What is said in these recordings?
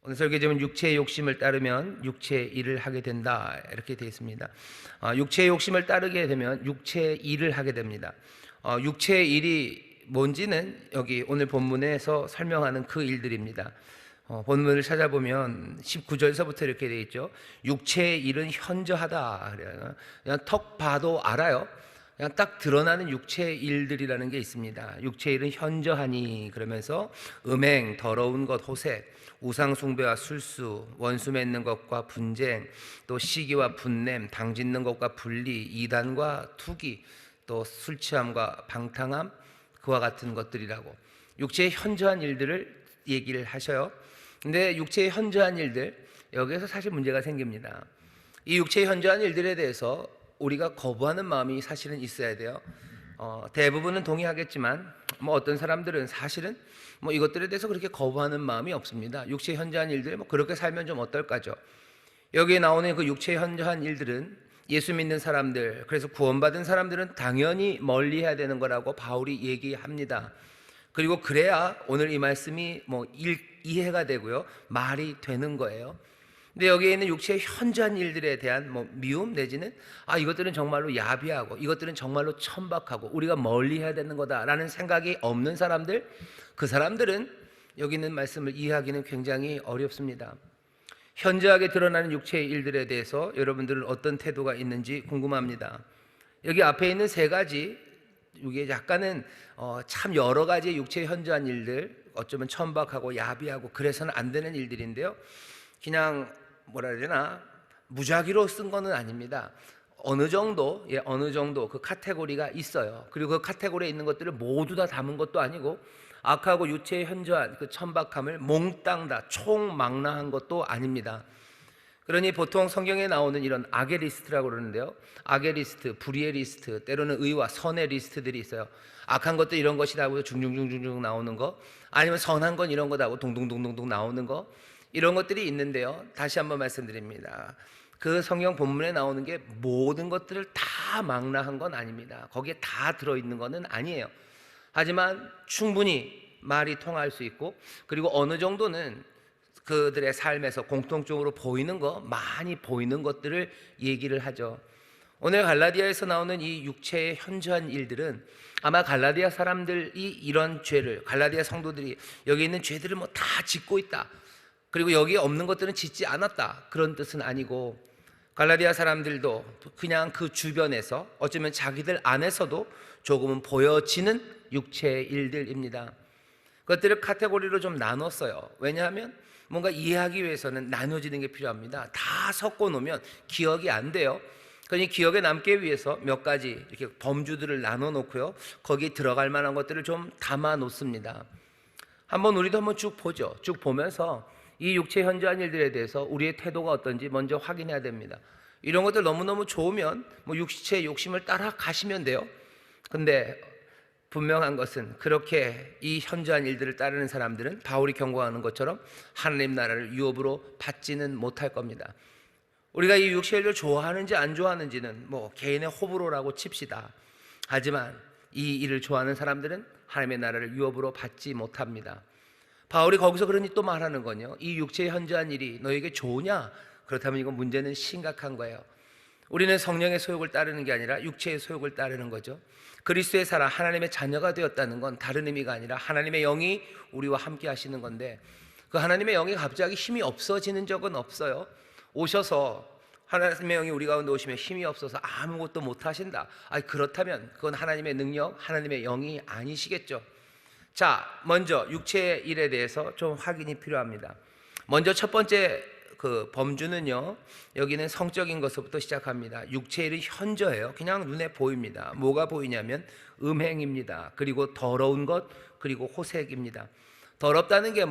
오늘 설교 제목은 육체의 욕심을 따르면 육체의 일을 하게 된다, 이렇게 되어 있습니다. 육체의 욕심을 따르게 되면 육체의 일을 하게 됩니다. 육체의 일이 뭔지는 여기 오늘 본문에서 설명하는 그 일들입니다. 본문을 찾아보면 19절서부터 이렇게 되어 있죠. 육체의 일은 현저하다. 그냥 턱 봐도 알아요. 그냥 딱 드러나는 육체의 일들이라는 게 있습니다. 육체의 일은 현저하니, 그러면서 음행, 더러운 것, 호색, 우상 숭배와 술수, 원수 맺는 것과 분쟁, 또 시기와 분냄, 당짓는 것과 분리, 이단과 투기, 또 술 취함과 방탕함, 그와 같은 것들이라고 육체의 현저한 일들을 얘기를 하셔요. 근데 육체의 현저한 일들, 여기에서 사실 문제가 생깁니다. 이 육체의 현저한 일들에 대해서 우리가 거부하는 마음이 사실은 있어야 돼요. 대부분은 동의하겠지만 어떤 사람들은 사실은 이것들에 대해서 그렇게 거부하는 마음이 없습니다. 육체의 현저한 일들, 그렇게 살면 좀 어떨까죠? 여기에 나오는 그 육체의 현저한 일들은 예수 믿는 사람들, 그래서 구원받은 사람들은 당연히 멀리해야 되는 거라고 바울이 얘기합니다. 그리고 그래야 오늘 이 말씀이 이해가 되고요, 말이 되는 거예요. 근데 여기에 있는 육체의 현저한 일들에 대한 미움 내지는 이것들은 정말로 야비하고 이것들은 정말로 천박하고 우리가 멀리해야 되는 거다라는 생각이 없는 사람들, 그 사람들은 여기 있는 말씀을 이해하기는 굉장히 어렵습니다. 현저하게 드러나는 육체의 일들에 대해서 여러분들은 어떤 태도가 있는지 궁금합니다. 여기 앞에 있는 세 가지, 이게 약간은 참 여러 가지의 육체의 현저한 일들, 어쩌면 천박하고 야비하고 그래서는 안 되는 일들인데요, 그냥 뭐라 해야 되나, 무작위로 쓴 거는 아닙니다. 어느 정도 그 카테고리가 있어요. 그리고 그 카테고리에 있는 것들을 모두 다 담은 것도 아니고, 악하고 유체의 현저한 그 천박함을 몽땅 다 총망라한 것도 아닙니다. 그러니 보통 성경에 나오는 이런 악의 리스트라고 그러는데요, 악의 리스트, 불의의 리스트, 때로는 의와 선의 리스트들이 있어요. 악한 것도 이런 것이라고 중중중중중 나오는 거, 아니면 선한 건 이런 거다고 동동동동동 나오는 거, 이런 것들이 있는데요, 다시 한번 말씀드립니다. 그 성경 본문에 나오는 게 모든 것들을 다 망라한 건 아닙니다. 거기에 다 들어있는 거는 아니에요. 하지만 충분히 말이 통할 수 있고, 그리고 어느 정도는 그들의 삶에서 공통적으로 보이는 거, 많이 보이는 것들을 얘기를 하죠. 오늘 갈라디아에서 나오는 이 육체의 현저한 일들은 아마 갈라디아 사람들이 이런 죄를, 갈라디아 성도들이 여기 있는 죄들을 다 짓고 있다, 그리고 여기에 없는 것들은 짓지 않았다, 그런 뜻은 아니고, 갈라디아 사람들도 그냥 그 주변에서 어쩌면 자기들 안에서도 조금은 보여지는 육체의 일들입니다. 그것들을 카테고리로 좀 나눴어요. 왜냐하면 뭔가 이해하기 위해서는 나눠지는 게 필요합니다. 다 섞어 놓으면 기억이 안 돼요. 그러니 기억에 남기 위해서 몇 가지 이렇게 범주들을 나눠 놓고요, 거기에 들어갈 만한 것들을 좀 담아 놓습니다. 우리도 한번 쭉 보죠. 쭉 보면서 이 육체 현저한 일들에 대해서 우리의 태도가 어떤지 먼저 확인해야 됩니다. 이런 것들 너무너무 좋으면 육체의 욕심을 따라 가시면 돼요. 근데 분명한 것은, 그렇게 이 현저한 일들을 따르는 사람들은 바울이 경고하는 것처럼 하나님 나라를 유업으로 받지는 못할 겁니다. 우리가 이 육체의 일을 좋아하는지 안 좋아하는지는 개인의 호불호라고 칩시다. 하지만 이 일을 좋아하는 사람들은 하나님의 나라를 유업으로 받지 못합니다. 바울이 거기서 그러니 또 말하는 건요, 이 육체의 현저한 일이 너에게 좋으냐? 그렇다면 이건 문제는 심각한 거예요. 우리는 성령의 소욕을 따르는 게 아니라 육체의 소욕을 따르는 거죠. 그리스도의 사람, 하나님의 자녀가 되었다는 건 다른 의미가 아니라 하나님의 영이 우리와 함께 하시는 건데, 그 하나님의 영이 갑자기 힘이 없어지는 적은 없어요. 오셔서 하나님의 영이 우리 가운데 오시면 힘이 없어서 아무것도 못 하신다, 그렇다면 그건 하나님의 능력, 하나님의 영이 아니시겠죠. 자, 먼저 육체의 일에 대해서 좀 확인이 필요합니다. 먼저 첫 번째 그 범주는요, 여기는 성적인 것부터 시작합니다. 육체의 일이 현저해요. 그냥 눈에 보입니다. 뭐가 보이냐면 음행입니다. 그리고 더러운 것, 그리고 호색입니다. 더럽다는 게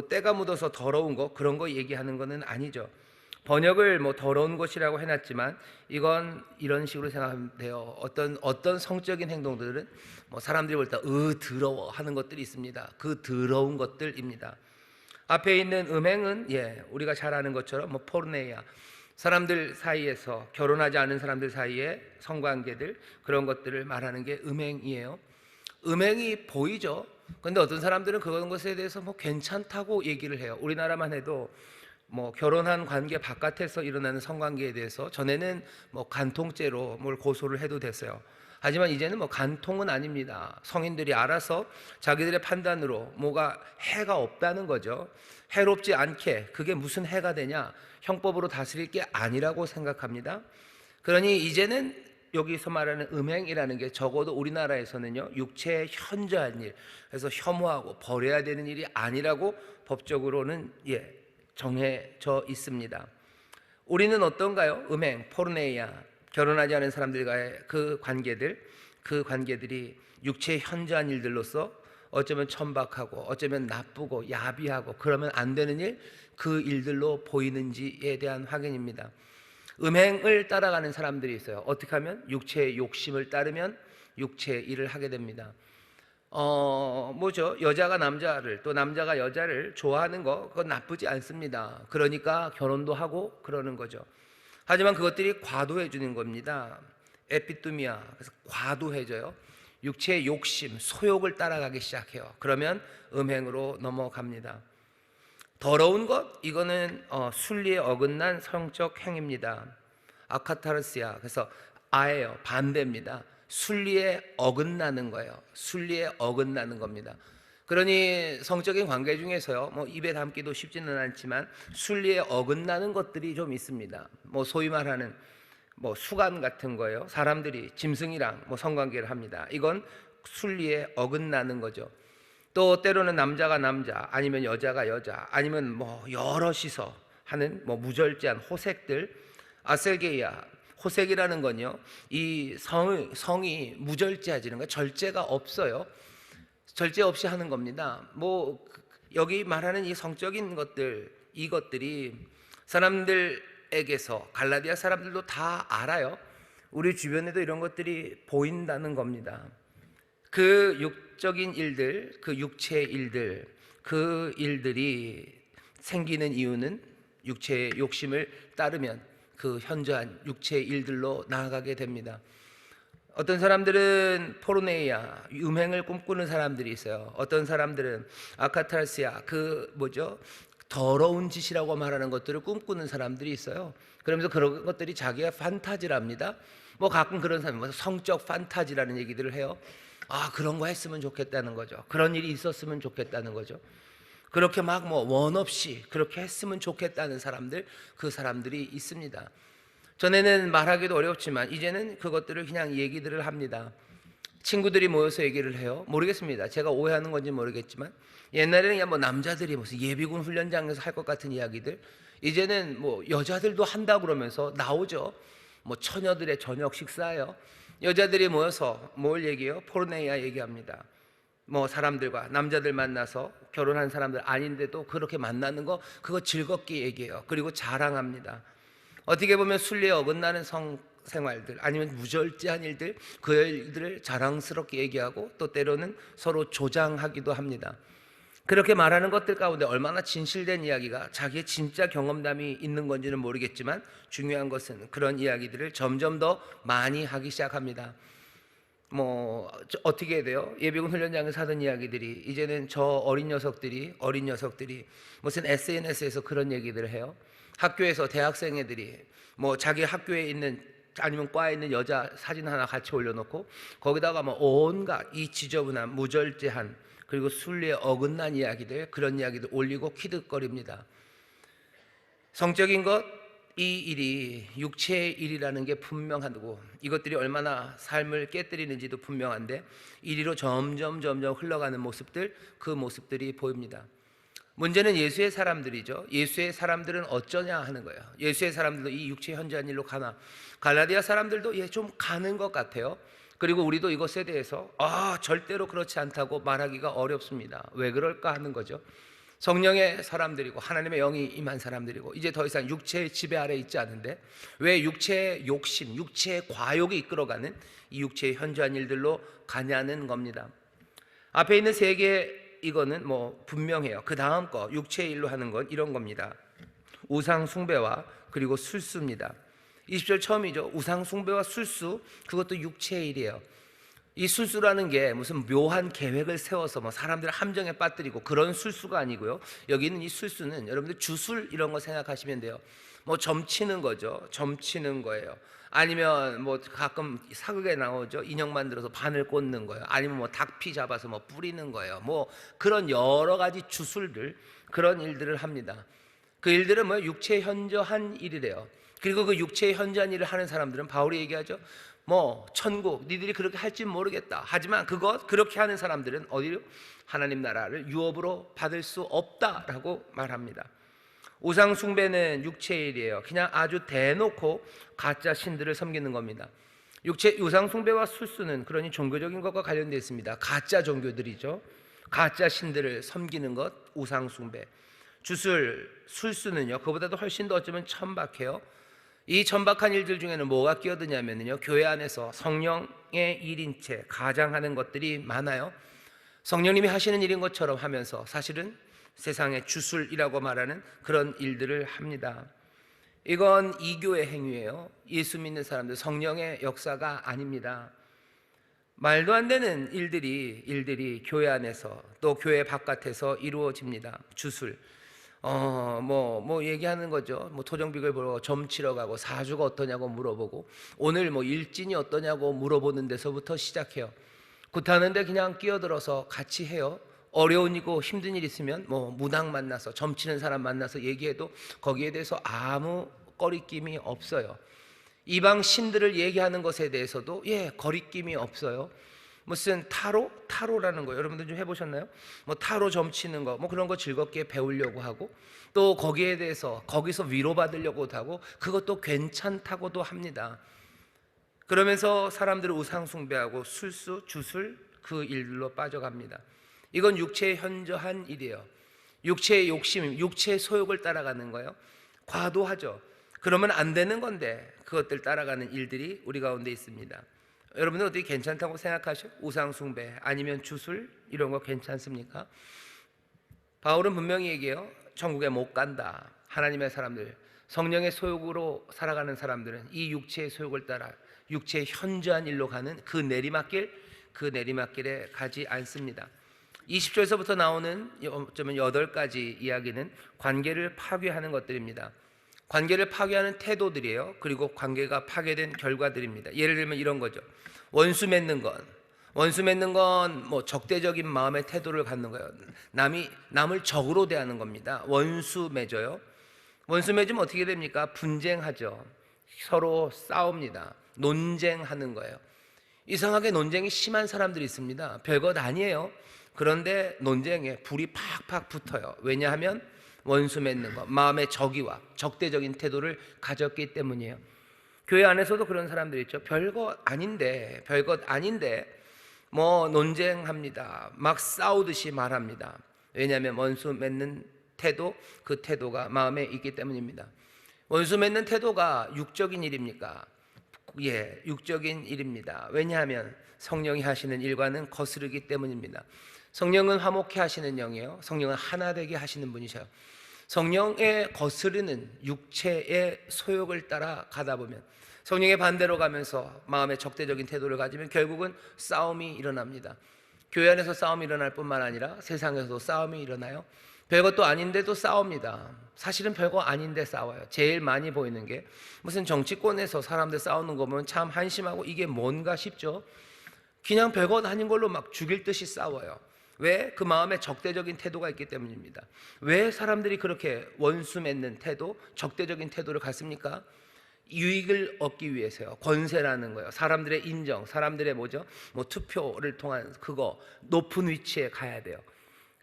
때가 묻어서 더러운 거, 그런 거 얘기하는 거는 아니죠. 번역을 더러운 것이라고 해놨지만 이건 이런 식으로 생각하면 돼요. 어떤 성적인 행동들은 사람들이 볼 때 더러워 하는 것들이 있습니다. 그 더러운 것들입니다. 앞에 있는 음행은 우리가 잘 아는 것처럼 포르네ia, 사람들 사이에서, 결혼하지 않은 사람들 사이에 성관계들, 그런 것들을 말하는 게 음행이에요. 음행이 보이죠. 근데 어떤 사람들은 그런 것에 대해서 뭐 괜찮다고 얘기를 해요. 우리나라만 해도 뭐 결혼한 관계 바깥에서 일어나는 성관계에 대해서 전에는 뭐 간통죄로 뭘 고소를 해도 됐어요. 하지만 이제는 뭐 간통은 아닙니다. 성인들이 알아서 자기들의 판단으로 뭐가 해가 없다는 거죠. 해롭지 않게, 그게 무슨 해가 되냐, 형법으로 다스릴 게 아니라고 생각합니다. 그러니 이제는 여기서 말하는 음행이라는 게 적어도 우리나라에서는요, 육체에 현저한 일, 그래서 혐오하고 버려야 되는 일이 아니라고 법적으로는 정해져 있습니다. 우리는 어떤가요? 음행, 포르네이아, 결혼하지 않은 사람들과의 그 관계들이 육체의 현저한 일들로서 어쩌면 천박하고 어쩌면 나쁘고 야비하고 그러면 안 되는 일, 그 일들로 보이는지에 대한 확인입니다. 음행을 따라가는 사람들이 있어요. 어떻게 하면? 육체의 욕심을 따르면 육체의 일을 하게 됩니다. 여자가 남자를, 또 남자가 여자를 좋아하는 거, 그건 나쁘지 않습니다. 그러니까 결혼도 하고 그러는 거죠. 하지만 그것들이 과도해지는 겁니다. 에피뚜미아, 그래서 과도해져요. 육체의 욕심, 소욕을 따라가기 시작해요. 그러면 음행으로 넘어갑니다. 더러운 것, 이거는 순리에 어긋난 성적 행위입니다. 아카타르시아, 그래서 아예요, 반대입니다. 순리에 어긋나는 거예요. 순리에 어긋나는 겁니다. 그러니 성적인 관계 중에서요, 뭐 입에 담기도 쉽지는 않지만 순리에 어긋나는 것들이 좀 있습니다. 뭐 소위 말하는 뭐 수간 같은 거예요. 사람들이 짐승이랑 뭐 성관계를 합니다. 이건 순리에 어긋나는 거죠. 또 때로는 남자가 남자, 아니면 여자가 여자, 아니면 뭐 여럿이서 하는 뭐 무절제한 호색들, 아셀게이아, 호색이라는 건요, 이 성이 무절제하지는 거, 절제가 없어요. 절제 없이 하는 겁니다. 뭐 여기 말하는 이 성적인 것들, 이것들이 사람들에게서, 갈라디아 사람들도 다 알아요. 우리 주변에도 이런 것들이 보인다는 겁니다. 그 육적인 일들, 그 육체의 일들, 그 일들이 생기는 이유는 육체의 욕심을 따르면 그 현저한 육체의 일들로 나아가게 됩니다. 어떤 사람들은 포르네이아, 음행을 꿈꾸는 사람들이 있어요. 어떤 사람들은 아카타르시아, 더러운 짓이라고 말하는 것들을 꿈꾸는 사람들이 있어요. 그러면서 그런 것들이 자기의 판타지랍니다. 뭐 가끔 그런 사람이 성적 판타지라는 얘기들을 해요. 아, 그런 거 했으면 좋겠다는 거죠. 그런 일이 있었으면 좋겠다는 거죠. 그렇게 막 원 없이 그렇게 했으면 좋겠다는 사람들, 그 사람들이 있습니다. 전에는 말하기도 어렵지만 이제는 그것들을 그냥 얘기들을 합니다. 친구들이 모여서 얘기를 해요. 모르겠습니다. 제가 오해하는 건지 모르겠지만 옛날에는 그냥 남자들이 무슨 예비군 훈련장에서 할 것 같은 이야기들, 이제는 여자들도 한다 그러면서 나오죠. 처녀들의 저녁 식사예요. 여자들이 모여서 뭘 얘기해요? 포르네이아 얘기합니다. 사람들과 남자들 만나서 결혼한 사람들 아닌데도 그렇게 만나는 거, 그거 즐겁게 얘기해요. 그리고 자랑합니다. 어떻게 보면 순리에 어긋나는 성생활들, 아니면 무절제한 일들, 그 일들을 자랑스럽게 얘기하고 또 때로는 서로 조장하기도 합니다. 그렇게 말하는 것들 가운데 얼마나 진실된 이야기가 자기의 진짜 경험담이 있는 건지는 모르겠지만 중요한 것은 그런 이야기들을 점점 더 많이 하기 시작합니다. 어떻게 해야 돼요? 예비군 훈련장에서 하던 이야기들이 이제는 저 어린 녀석들이 무슨 SNS에서 그런 얘기들을 해요. 학교에서 대학생 애들이 자기 학교에 있는, 아니면 과에 있는 여자 사진 하나 같이 올려놓고 거기다가 온갖 이 지저분한 무절제한, 그리고 순리에 어긋난 이야기들, 그런 이야기들 올리고 키득거립니다. 성적인 것, 이 일이 육체의 일이라는 게 분명하고 이것들이 얼마나 삶을 깨뜨리는지도 분명한데 이리로 점점 흘러가는 모습들, 그 모습들이 보입니다. 문제는 예수의 사람들이죠. 예수의 사람들은 어쩌냐 하는 거예요. 예수의 사람들도 이 육체의 현저한 일로 가나? 갈라디아 사람들도 좀 가는 것 같아요. 그리고 우리도 이것에 대해서 절대로 그렇지 않다고 말하기가 어렵습니다. 왜 그럴까 하는 거죠. 성령의 사람들이고 하나님의 영이 임한 사람들이고 이제 더 이상 육체의 지배 아래 있지 않은데 왜 육체의 욕심, 육체의 과욕이 이끌어가는 이 육체의 현저한 일들로 가냐는 겁니다. 앞에 있는 세 개, 이거는 분명해요. 그 다음 거, 육체의 일로 하는 건 이런 겁니다. 우상 숭배와 그리고 술수입니다. 20절 처음이죠. 우상 숭배와 술수, 그것도 육체의 일이에요. 이 술수라는 게 무슨 묘한 계획을 세워서 뭐 사람들을 함정에 빠뜨리고 그런 술수가 아니고요. 여기 있는 이 술수는 여러분들 주술 이런 거 생각하시면 돼요. 뭐 점치는 거죠. 점치는 거예요. 아니면 뭐 가끔 사극에 나오죠. 인형 만들어서 바늘 꽂는 거예요. 아니면 뭐 닭피 잡아서 뭐 뿌리는 거예요. 뭐 그런 여러 가지 주술들, 그런 일들을 합니다. 그 일들은 뭐 육체 현저한 일이래요. 그리고 그 육체 현저한 일을 하는 사람들은 바울이 얘기하죠. 뭐 천국 니들이 그렇게 할지 모르겠다. 하지만 그렇게 하는 사람들은 어디로? 하나님 나라를 유업으로 받을 수 없다라고 말합니다. 우상 숭배는 육체의 일이에요. 그냥 아주 대놓고 가짜 신들을 섬기는 겁니다. 우상 숭배와 술수는 그러니 종교적인 것과 관련되어 있습니다. 가짜 종교들이죠. 가짜 신들을 섬기는 것, 우상 숭배. 주술, 술수는요, 그보다도 훨씬 더 어쩌면 천박해요. 이 천박한 일들 중에는 뭐가 끼어드냐면요, 교회 안에서 성령의 일인 채 가장하는 것들이 많아요. 성령님이 하시는 일인 것처럼 하면서 사실은 세상의 주술이라고 말하는 그런 일들을 합니다. 이건 이교의 행위예요. 예수 믿는 사람들, 성령의 역사가 아닙니다. 말도 안 되는 일들이 교회 안에서 또 교회 바깥에서 이루어집니다. 주술. 뭐 얘기하는 거죠. 뭐 토정비글 보러 점치러 가고 사주가 어떠냐고 물어보고 오늘 뭐 일진이 어떠냐고 물어보는 데서부터 시작해요. 굿하는데 그냥 끼어들어서 같이 해요. 어려운 일이고 힘든 일 있으면 뭐 무당 만나서 점치는 사람 만나서 얘기해도 거기에 대해서 아무 거리낌이 없어요. 이방 신들을 얘기하는 것에 대해서도 거리낌이 없어요. 무슨 타로라는 거 여러분들 좀 해보셨나요? 뭐 타로 점치는 거 뭐 그런 거 즐겁게 배우려고 하고 또 거기에 대해서 거기서 위로받으려고도 하고 그것도 괜찮다고도 합니다. 그러면서 사람들을 우상 숭배하고 술수, 주술 그 일로 빠져갑니다. 이건 육체의 현저한 일이에요. 육체의 욕심, 육체의 소욕을 따라가는 거예요. 과도하죠. 그러면 안 되는 건데 그것들 따라가는 일들이 우리 가운데 있습니다. 여러분들 어떻게 괜찮다고 생각하셔? 우상 숭배 아니면 주술 이런 거 괜찮습니까? 바울은 분명히 얘기해요. 천국에 못 간다. 하나님의 사람들, 성령의 소욕으로 살아가는 사람들은 이 육체의 소욕을 따라 육체의 현저한 일로 가는 그 내리막길에 가지 않습니다. 20절에서부터 나오는 8가지 이야기는 관계를 파괴하는 것들입니다. 관계를 파괴하는 태도들이에요. 그리고 관계가 파괴된 결과들입니다. 예를 들면 이런 거죠. 원수 맺는 건 뭐 적대적인 마음의 태도를 갖는 거예요. 남을 적으로 대하는 겁니다. 원수 맺어요. 원수 맺으면 어떻게 됩니까? 분쟁하죠. 서로 싸웁니다. 논쟁하는 거예요. 이상하게 논쟁이 심한 사람들이 있습니다. 별것 아니에요. 그런데 논쟁에 불이 팍팍 붙어요. 왜냐하면 원수 맺는 것, 마음의 적이와 적대적인 태도를 가졌기 때문이에요. 교회 안에서도 그런 사람들이 있죠. 별것 아닌데 뭐 논쟁합니다. 막 싸우듯이 말합니다. 왜냐하면 원수 맺는 태도, 그 태도가 마음에 있기 때문입니다. 원수 맺는 태도가 육적인 일입니까? 육적인 일입니다. 왜냐하면 성령이 하시는 일과는 거스르기 때문입니다. 성령은 화목케 하시는 영이에요. 성령은 하나 되게 하시는 분이셔요. 성령에 거스르는 육체의 소욕을 따라 가다 보면 성령의 반대로 가면서 마음의 적대적인 태도를 가지면 결국은 싸움이 일어납니다. 교회 안에서 싸움이 일어날 뿐만 아니라 세상에서도 싸움이 일어나요. 별것도 아닌데도 싸웁니다. 사실은 별거 아닌데 싸워요. 제일 많이 보이는 게 무슨 정치권에서 사람들 싸우는 거 보면 참 한심하고 이게 뭔가 싶죠. 그냥 별것 아닌 걸로 막 죽일 듯이 싸워요. 왜? 그 마음에 적대적인 태도가 있기 때문입니다. 왜 사람들이 그렇게 원수 맺는 태도, 적대적인 태도를 갖습니까? 유익을 얻기 위해서요. 권세라는 거예요. 사람들의 인정, 사람들의 뭐 투표를 통한 그거 높은 위치에 가야 돼요.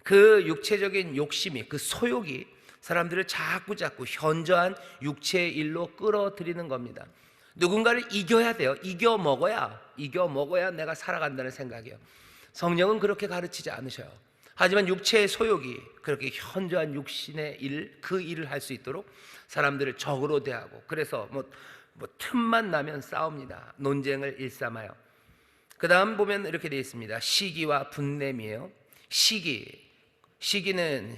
그 육체적인 욕심이, 그 소욕이 사람들을 자꾸 현저한 육체의 일로 끌어들이는 겁니다. 누군가를 이겨야 돼요. 이겨 먹어야 내가 살아간다는 생각이에요. 성령은 그렇게 가르치지 않으셔요. 하지만 육체의 소욕이 그렇게 현저한 육신의 일, 그 일을 할 수 있도록 사람들을 적으로 대하고, 그래서 뭐 틈만 나면 싸웁니다. 논쟁을 일삼아요. 그 다음 보면 이렇게 되어 있습니다. 시기와 분냄이에요. 시기는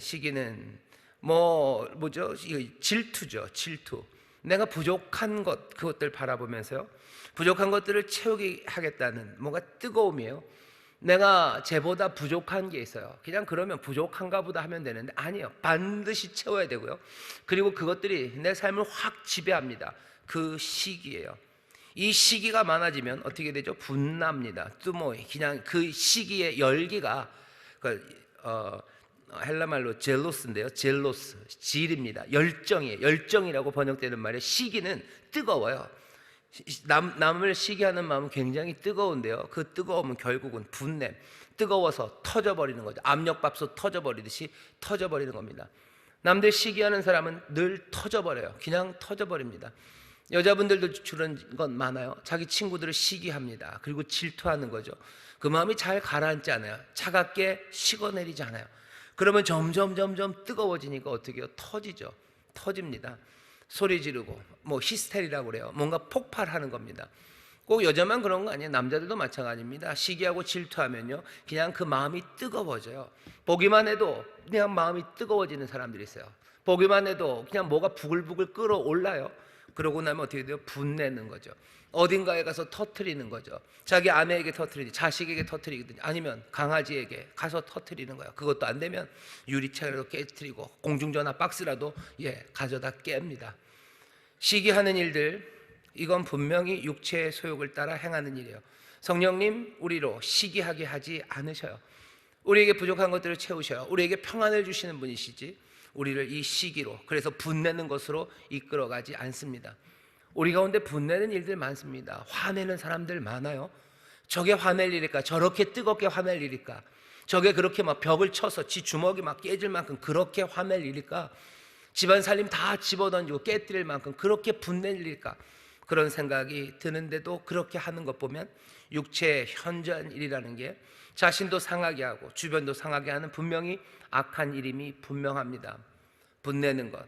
질투죠. 질투. 내가 부족한 것, 그것들 바라보면서요, 부족한 것들을 채우게 하겠다는 뭔가 뜨거움이에요. 내가 쟤보다 부족한 게 있어요. 그냥 그러면 부족한가 보다 하면 되는데 아니에요. 반드시 채워야 되고요. 그리고 그것들이 내 삶을 확 지배합니다. 그 시기예요. 이 시기가 많아지면 어떻게 되죠? 분납니다. 뜨모이. 그냥 그 시기의 열기가 헬라 말로 젤로스인데요. 젤로스, 질입니다. 열정이에요. 열정이라고 번역되는 말에 시기는 뜨거워요. 남을 시기하는 마음은 굉장히 뜨거운데요, 그 뜨거움은 결국은 분냄, 뜨거워서 터져버리는 거죠. 압력밥솥 터져버리듯이 터져버리는 겁니다. 남들 시기하는 사람은 늘 터져버려요. 그냥 터져버립니다. 여자분들도 그런 건 많아요. 자기 친구들을 시기합니다. 그리고 질투하는 거죠. 그 마음이 잘 가라앉지 않아요. 차갑게 식어내리지 않아요. 그러면 점점 뜨거워지니까 어떻게 해요? 터지죠. 터집니다. 소리 지르고, 뭐 히스테리라고 그래요. 뭔가 폭발하는 겁니다. 꼭 여자만 그런 거 아니에요. 남자들도 마찬가지입니다. 시기하고 질투하면요, 그냥 그 마음이 뜨거워져요. 보기만 해도 그냥 마음이 뜨거워지는 사람들이 있어요. 보기만 해도 그냥 뭐가 부글부글 끓어올라요. 그러고 나면 어떻게 돼요? 분내는 거죠. 어딘가에 가서 터트리는 거죠. 자기 아내에게 터트리든지, 자식에게 터트리든지, 아니면 강아지에게 가서 터트리는 거예요. 그것도 안 되면 유리창이라도 깨뜨리고 공중전화 박스라도 가져다 깹니다. 시기하는 일들, 이건 분명히 육체의 소욕을 따라 행하는 일이에요. 성령님 우리로 시기하게 하지 않으셔요. 우리에게 부족한 것들을 채우셔요. 우리에게 평안을 주시는 분이시지 우리를 이 시기로, 그래서 분내는 것으로 이끌어가지 않습니다. 우리 가운데 분내는 일들 많습니다. 화내는 사람들 많아요. 저게 화낼 일일까? 저렇게 뜨겁게 화낼 일일까? 저게 그렇게 막 벽을 쳐서 지 주먹이 막 깨질 만큼 그렇게 화낼 일일까? 집안 살림 다 집어던지고 깨뜨릴 만큼 그렇게 분낼 일일까? 그런 생각이 드는데도 그렇게 하는 것 보면 육체의 현저한 일이라는 게 자신도 상하게 하고 주변도 상하게 하는 분명히 악한 일임이 분명합니다. 분내는 것.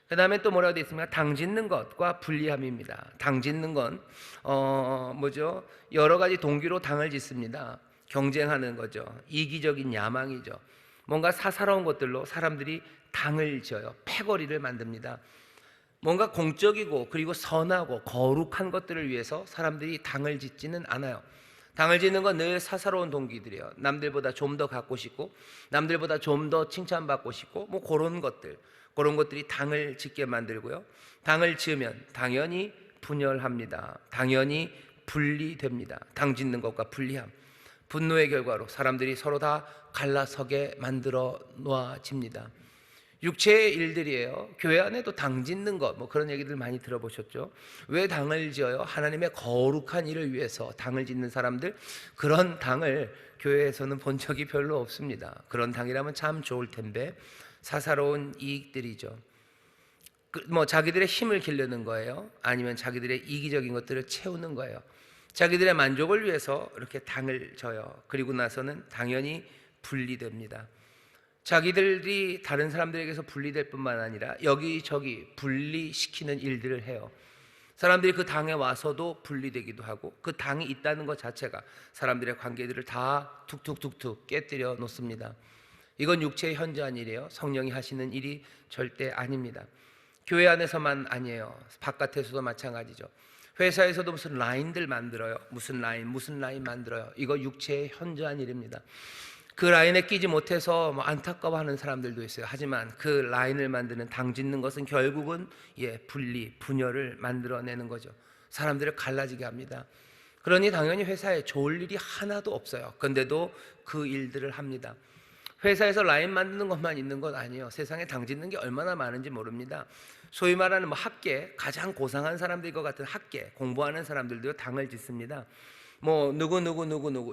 그 다음에 또 뭐라고 되어 있습니까? 당짓는 것과 불리함입니다. 당짓는 건 뭐죠? 여러 가지 동기로 당을 짓습니다. 경쟁하는 거죠. 이기적인 야망이죠. 뭔가 사사로운 것들로 사람들이 당을 지어요. 패거리를 만듭니다. 뭔가 공적이고 그리고 선하고 거룩한 것들을 위해서 사람들이 당을 짓지는 않아요. 당을 짓는 건 늘 사사로운 동기들이에요. 남들보다 좀 더 갖고 싶고, 남들보다 좀 더 칭찬받고 싶고, 뭐 그런 것들이 당을 짓게 만들고요. 당을 지으면 당연히 분열합니다. 당연히 분리됩니다. 당 짓는 것과 분리함, 분노의 결과로 사람들이 서로 다 갈라서게 만들어 놓아집니다. 육체의 일들이에요. 교회 안에도 당 짓는 것, 뭐 그런 얘기들 많이 들어보셨죠? 왜 당을 지어요? 하나님의 거룩한 일을 위해서 당을 짓는 사람들, 그런 당을 교회에서는 본 적이 별로 없습니다. 그런 당이라면 참 좋을 텐데 사사로운 이익들이죠. 뭐 자기들의 힘을 기르는 거예요. 아니면 자기들의 이기적인 것들을 채우는 거예요. 자기들의 만족을 위해서 이렇게 당을 져요. 그리고 나서는 당연히 분리됩니다. 자기들이 다른 사람들에게서 분리될 뿐만 아니라 여기저기 분리시키는 일들을 해요. 사람들이 그 당에 와서도 분리되기도 하고, 그 당이 있다는 것 자체가 사람들의 관계들을 다 툭툭툭툭 깨뜨려 놓습니다. 이건 육체의 현저한 일이에요. 성령이 하시는 일이 절대 아닙니다. 교회 안에서만 아니에요. 바깥에서도 마찬가지죠. 회사에서도 무슨 라인들 만들어요. 무슨 라인 만들어요. 이거 육체의 현저한 일입니다. 그 라인에 끼지 못해서 안타까워하는 사람들도 있어요. 하지만 그 라인을 만드는, 당 짓는 것은 결국은 분열을 만들어내는 거죠. 사람들을 갈라지게 합니다. 그러니 당연히 회사에 좋을 일이 하나도 없어요. 그런데도 그 일들을 합니다. 회사에서 라인 만드는 것만 있는 건 아니에요. 세상에 당 짓는 게 얼마나 많은지 모릅니다. 소위 말하는 학계, 가장 고상한 사람들일 것 같은 학계, 공부하는 사람들도 당을 짓습니다. 뭐 누구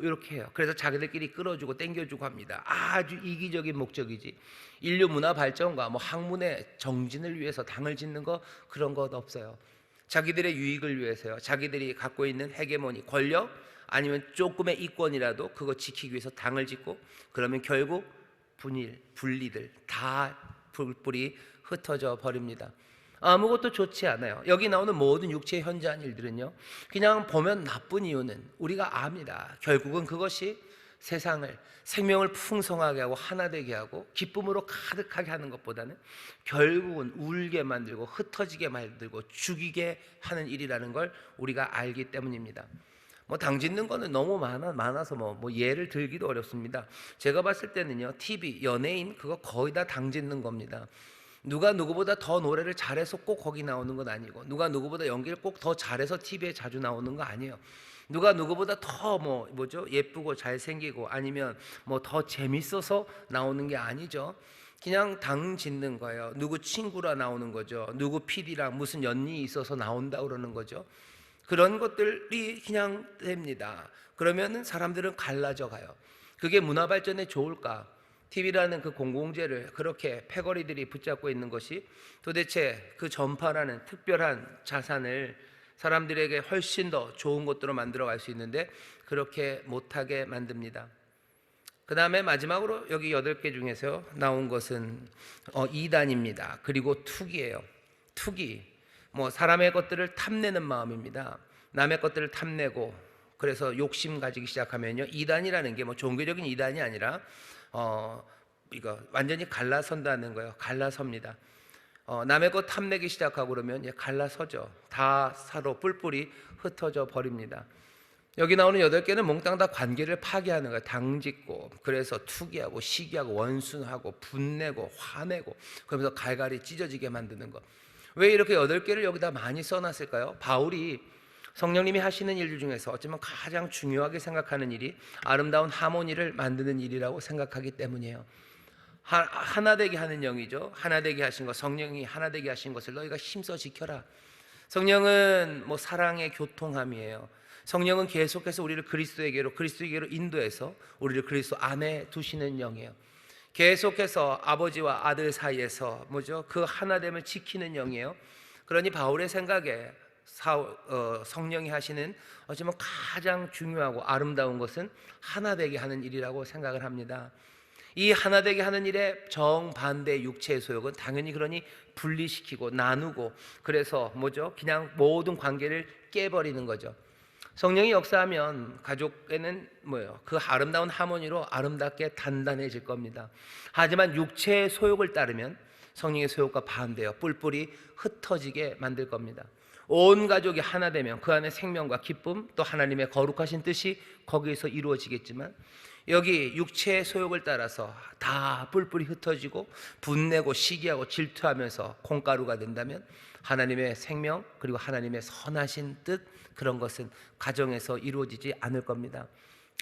이렇게 해요. 그래서 자기들끼리 끌어주고 땡겨주고 합니다. 아주 이기적인 목적이지, 인류 문화 발전과 뭐 학문의 정진을 위해서 당을 짓는 거, 그런 것 없어요. 자기들의 유익을 위해서요. 자기들이 갖고 있는 헤게모니, 권력, 아니면 조금의 이권이라도 그거 지키기 위해서 당을 짓고, 그러면 결국 분리들 다 불불이 흩어져 버립니다. 아무것도 좋지 않아요. 여기 나오는 모든 육체의 현저한 일들은요, 그냥 보면 나쁜 이유는 우리가 압니다. 결국은 그것이 세상을 생명을 풍성하게 하고 하나 되게 하고 기쁨으로 가득하게 하는 것보다는 결국은 울게 만들고 흩어지게 만들고 죽이게 하는 일이라는 걸 우리가 알기 때문입니다. 뭐 당 짓는 거는 너무 많아서 뭐 예를 들기도 어렵습니다. 제가 봤을 때는요, TV 연예인 그거 거의 다 당 짓는 겁니다. 누가 누구보다 더 노래를 잘해서 꼭 거기 나오는 건 아니고, 누가 누구보다 연기를 꼭 더 잘해서 TV에 자주 나오는 거 아니에요. 누가 누구보다 더 예쁘고 잘생기고 아니면 뭐 더 재밌어서 나오는 게 아니죠. 그냥 당 짓는 거예요. 누구 친구라 나오는 거죠. 누구 PD랑 무슨 연이 있어서 나온다 그러는 거죠. 그런 것들이 그냥 됩니다. 그러면은 사람들은 갈라져 가요. 그게 문화 발전에 좋을까? TV라는 그 공공재를 그렇게 패거리들이 붙잡고 있는 것이 도대체 그 전파라는 특별한 자산을 사람들에게 훨씬 더 좋은 것들로 만들어 갈 수 있는데 그렇게 못하게 만듭니다. 그 다음에 마지막으로 여기 8개 중에서 나온 것은 이단입니다. 그리고 투기예요. 투기, 뭐 사람의 것들을 탐내는 마음입니다. 남의 것들을 탐내고 그래서 욕심 가지기 시작하면요, 이단이라는 게 뭐 종교적인 이단이 아니라 이거 완전히 갈라선다는 거예요. 갈라섭니다. 남의 것 탐내기 시작하고 그러면 갈라서죠. 다 서로 뿔뿔이 흩어져 버립니다. 여기 나오는 8개는 몽땅 다 관계를 파괴하는 거예요. 당짓고 그래서 투기하고 시기하고 원순하고 분내고 화내고 그러면서 갈갈이 찢어지게 만드는 것. 왜 이렇게 8개를 여기다 많이 써놨을까요? 바울이 성령님이 하시는 일 중에서 어쩌면 가장 중요하게 생각하는 일이 아름다운 하모니를 만드는 일이라고 생각하기 때문이에요. 하나 되게 하는 영이죠. 하나 되게 하신 것, 성령이 하나 되게 하신 것을 너희가 힘써 지켜라. 성령은 뭐 사랑의 교통함이에요. 성령은 계속해서 우리를 그리스도에게로 인도해서 우리를 그리스도 안에 두시는 영이에요. 계속해서 아버지와 아들 사이에서 그 하나됨을 지키는 영이에요. 그러니 바울의 생각에 성령이 하시는 어쩌면 가장 중요하고 아름다운 것은 하나 되게 하는 일이라고 생각을 합니다. 이 하나 되게 하는 일의 정반대 육체의 소욕은 당연히 그러니 분리시키고 나누고 그래서 그냥 모든 관계를 깨버리는 거죠. 성령이 역사하면 가족에는 그 아름다운 하모니로 아름답게 단단해질 겁니다. 하지만 육체의 소욕을 따르면 성령의 소욕과 반대요, 뿔뿔이 흩어지게 만들 겁니다. 온 가족이 하나 되면 그 안에 생명과 기쁨 또 하나님의 거룩하신 뜻이 거기에서 이루어지겠지만, 여기 육체의 소욕을 따라서 다 뿔뿔이 흩어지고 분내고 시기하고 질투하면서 콩가루가 된다면 하나님의 생명 그리고 하나님의 선하신 뜻, 그런 것은 가정에서 이루어지지 않을 겁니다.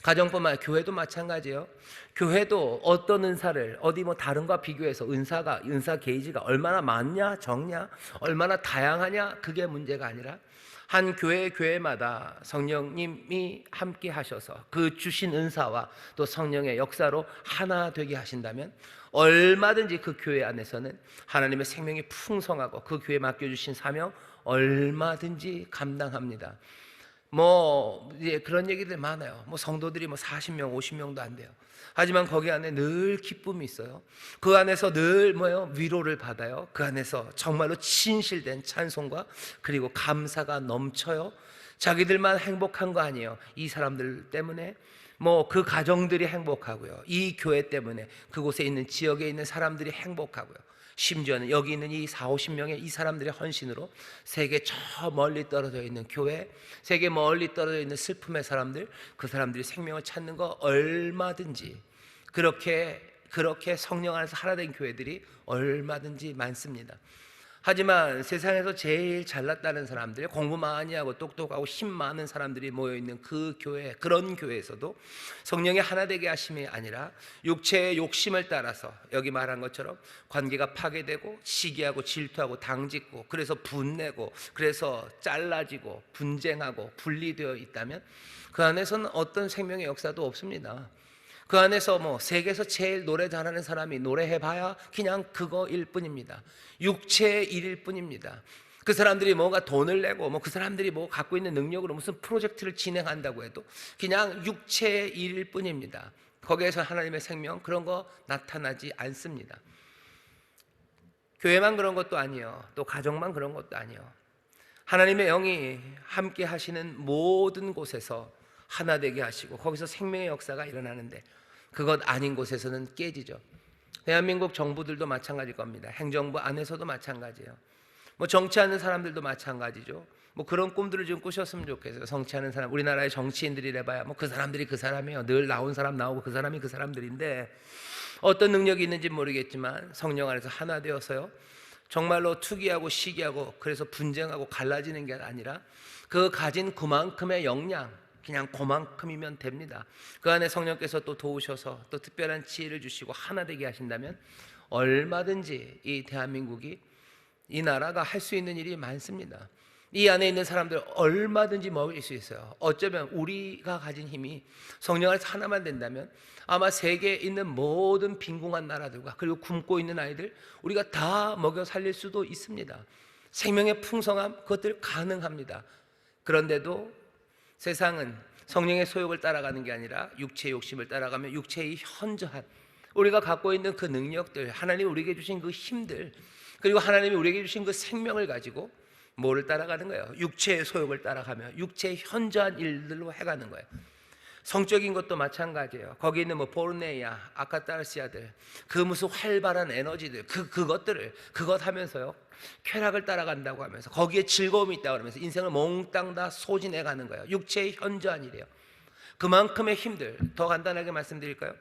가정뿐만 아니라 교회도 마찬가지예요. 교회도 어떤 은사를 다른과 비교해서 은사 게이지가 얼마나 많냐 적냐 얼마나 다양하냐 그게 문제가 아니라 한 교회마다 성령님이 함께 하셔서 그 주신 은사와 또 성령의 역사로 하나 되게 하신다면 얼마든지 그 교회 안에서는 하나님의 생명이 풍성하고 그 교회에 맡겨주신 사명 얼마든지 감당합니다. 그런 얘기들 많아요. 성도들이 40명 50명도 안 돼요. 하지만 거기 안에 늘 기쁨이 있어요. 그 안에서 늘 위로를 받아요. 그 안에서 정말로 진실된 찬송과 그리고 감사가 넘쳐요. 자기들만 행복한 거 아니에요. 이 사람들 때문에 그 가정들이 행복하고요, 이 교회 때문에 그곳에 있는 지역에 있는 사람들이 행복하고요, 심지어는 여기 있는 이 40-50명의 이 사람들의 헌신으로 세계 저 멀리 떨어져 있는 교회, 세계 멀리 떨어져 있는 슬픔의 사람들, 그 사람들이 생명을 찾는 거 얼마든지, 그렇게 성령 안에서 하나 된 교회들이 얼마든지 많습니다. 하지만 세상에서 제일 잘났다는 사람들, 공부 많이 하고 똑똑하고 힘 많은 사람들이 모여있는 그 교회, 그런 교회에서도 성령의 하나 되게 하심이 아니라 육체의 욕심을 따라서 여기 말한 것처럼 관계가 파괴되고 시기하고 질투하고 당짓고 그래서 분내고 그래서 잘라지고 분쟁하고 분리되어 있다면 그 안에서는 어떤 생명의 역사도 없습니다. 그 안에서 세계에서 제일 노래 잘하는 사람이 노래해봐야 그냥 그거일 뿐입니다. 육체의 일일 뿐입니다. 그 사람들이 뭔가 돈을 내고 그 사람들이 갖고 있는 능력으로 무슨 프로젝트를 진행한다고 해도 그냥 육체의 일일 뿐입니다. 거기에서 하나님의 생명 그런 거 나타나지 않습니다. 교회만 그런 것도 아니에요. 또 가정만 그런 것도 아니에요. 하나님의 영이 함께 하시는 모든 곳에서 하나 되게 하시고 거기서 생명의 역사가 일어나는데 그것 아닌 곳에서는 깨지죠. 대한민국 정부들도 마찬가지일 겁니다. 행정부 안에서도 마찬가지예요. 뭐 정치하는 사람들도 마찬가지죠. 뭐 그런 꿈들을 좀 꾸셨으면 좋겠어요. 정치하는 사람, 우리나라의 정치인들이래봐야 뭐 그 사람들이 그 사람이에요. 늘 나온 사람 나오고 그 사람이 그 사람들인데 어떤 능력이 있는지 모르겠지만 성령 안에서 하나 되어서요, 정말로 투기하고 시기하고 그래서 분쟁하고 갈라지는 게 아니라 그 가진 그만큼의 역량, 그냥 그만큼이면 됩니다. 그 안에 성령께서 또 도우셔서 또 특별한 지혜를 주시고 하나 되게 하신다면 얼마든지 이 대한민국이, 이 나라가 할 수 있는 일이 많습니다. 이 안에 있는 사람들 얼마든지 먹일 수 있어요. 어쩌면 우리가 가진 힘이 성령 안에서 하나만 된다면 아마 세계에 있는 모든 빈궁한 나라들과 그리고 굶고 있는 아이들 우리가 다 먹여 살릴 수도 있습니다. 생명의 풍성함, 그것들 가능합니다. 그런데도 세상은 성령의 소욕을 따라가는 게 아니라 육체의 욕심을 따라가며 육체의 현저한 우리가 갖고 있는 그 능력들, 하나님이 우리에게 주신 그 힘들, 그리고 하나님이 우리에게 주신 그 생명을 가지고 뭐를 따라가는 거예요? 육체의 소욕을 따라가며 육체의 현저한 일들로 해가는 거예요. 성적인 것도 마찬가지예요. 거기 있는 뭐 보르네이아, 아카타르시아들, 그 무슨 활발한 에너지들, 그것 하면서요, 쾌락을 따라간다고 하면서 거기에 즐거움이 있다고 하면서 인생을 몽땅 다 소진해 가는 거예요. 육체의 현저한 일이에요. 그만큼의 힘들. 더 간단하게 말씀드릴까요?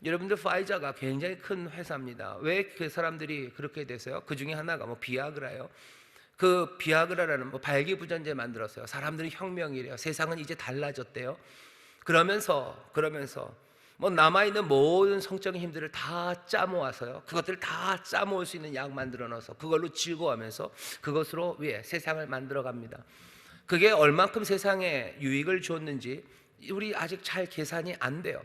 여러분들 파이자가 굉장히 큰 회사입니다. 왜 그 사람들이 그렇게 돼서요? 그 중에 하나가 뭐 비아그라예요. 그 비아그라라는 뭐 발기부전제 만들었어요. 사람들이 혁명이래요. 세상은 이제 달라졌대요. 그러면서 뭐 남아있는 모든 성적인 힘들을 다 짜모아서요, 그것들을 다 짜모을 수 있는 약 만들어 넣어서 그걸로 즐거워하면서 그것으로 세상을 만들어 갑니다. 그게 얼만큼 세상에 유익을 줬는지 우리 아직 잘 계산이 안 돼요.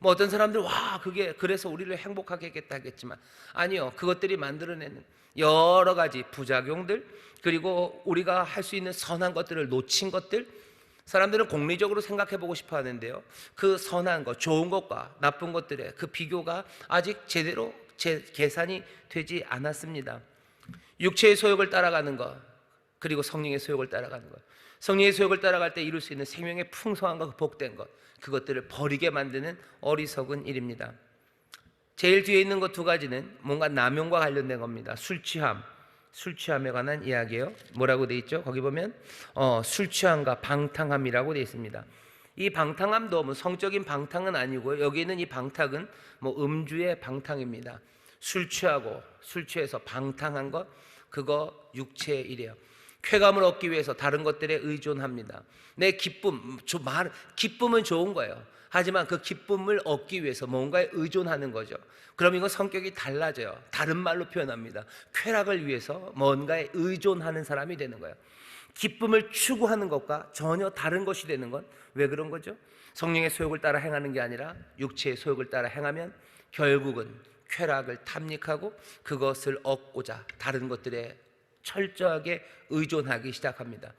뭐 어떤 사람들 와 그게 그래서 우리를 행복하게 했겠다 하겠지만 아니요, 그것들이 만들어내는 여러 가지 부작용들, 그리고 우리가 할 수 있는 선한 것들을 놓친 것들, 사람들은 공리적으로 생각해 보고 싶어 하는데요, 그 선한 것, 좋은 것과 나쁜 것들의 그 비교가 아직 제대로 계산이 되지 않았습니다. 육체의 소욕을 따라가는 것, 그리고 성령의 소욕을 따라가는 것, 성령의 소욕을 따라갈 때 이룰 수 있는 생명의 풍성함과 복된 것, 그것들을 버리게 만드는 어리석은 일입니다. 제일 뒤에 있는 것 두 가지는 뭔가 남용과 관련된 겁니다. 술 취함에 관한 이야기예요. 뭐라고 돼 있죠? 거기 보면 술 취함과 방탕함이라고 돼 있습니다. 이 방탕함도 뭐 성적인 방탕은 아니고요, 여기 있는 이 방탕은 뭐 음주의 방탕입니다. 술 취해서 방탕한 것, 그거 육체의 일이에요. 쾌감을 얻기 위해서 다른 것들에 의존합니다. 내 기쁨은 좋은 거예요. 하지만 그 기쁨을 얻기 위해서 뭔가에 의존하는 거죠. 그럼 이건 성격이 달라져요. 다른 말로 표현합니다. 쾌락을 위해서 뭔가에 의존하는 사람이 되는 거예요. 기쁨을 추구하는 것과 전혀 다른 것이 되는 건 왜 그런 거죠? 성령의 소욕을 따라 행하는 게 아니라 육체의 소욕을 따라 행하면 결국은 쾌락을 탐닉하고 그것을 얻고자 다른 것들에 철저하게 의존하기 시작합니다.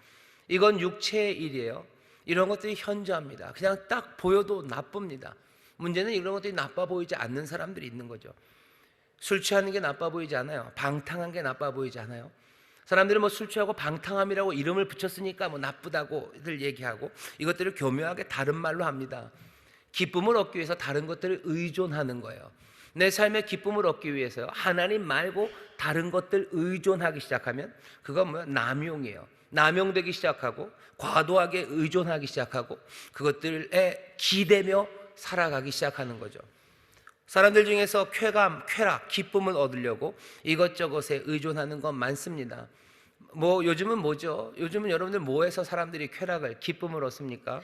이건 육체의 일이에요. 이런 것들이 현저합니다. 그냥 딱 보여도 나쁩니다. 문제는 이런 것들이 나빠 보이지 않는 사람들이 있는 거죠. 술 취하는 게 나빠 보이지 않아요. 방탕한 게 나빠 보이지 않아요. 사람들은 뭐 술 취하고 방탕함이라고 이름을 붙였으니까 뭐 나쁘다고들 얘기하고 이것들을 교묘하게 다른 말로 합니다. 기쁨을 얻기 위해서 다른 것들을 의존하는 거예요. 내 삶의 기쁨을 얻기 위해서요, 하나님 말고 다른 것들 의존하기 시작하면 그건 뭐야? 남용이에요. 남용되기 시작하고 과도하게 의존하기 시작하고 그것들에 기대며 살아가기 시작하는 거죠. 사람들 중에서 쾌감, 쾌락, 기쁨을 얻으려고 이것저것에 의존하는 건 많습니다. 뭐 요즘은 뭐죠? 요즘은 여러분들 뭐해서 사람들이 쾌락을, 기쁨을 얻습니까?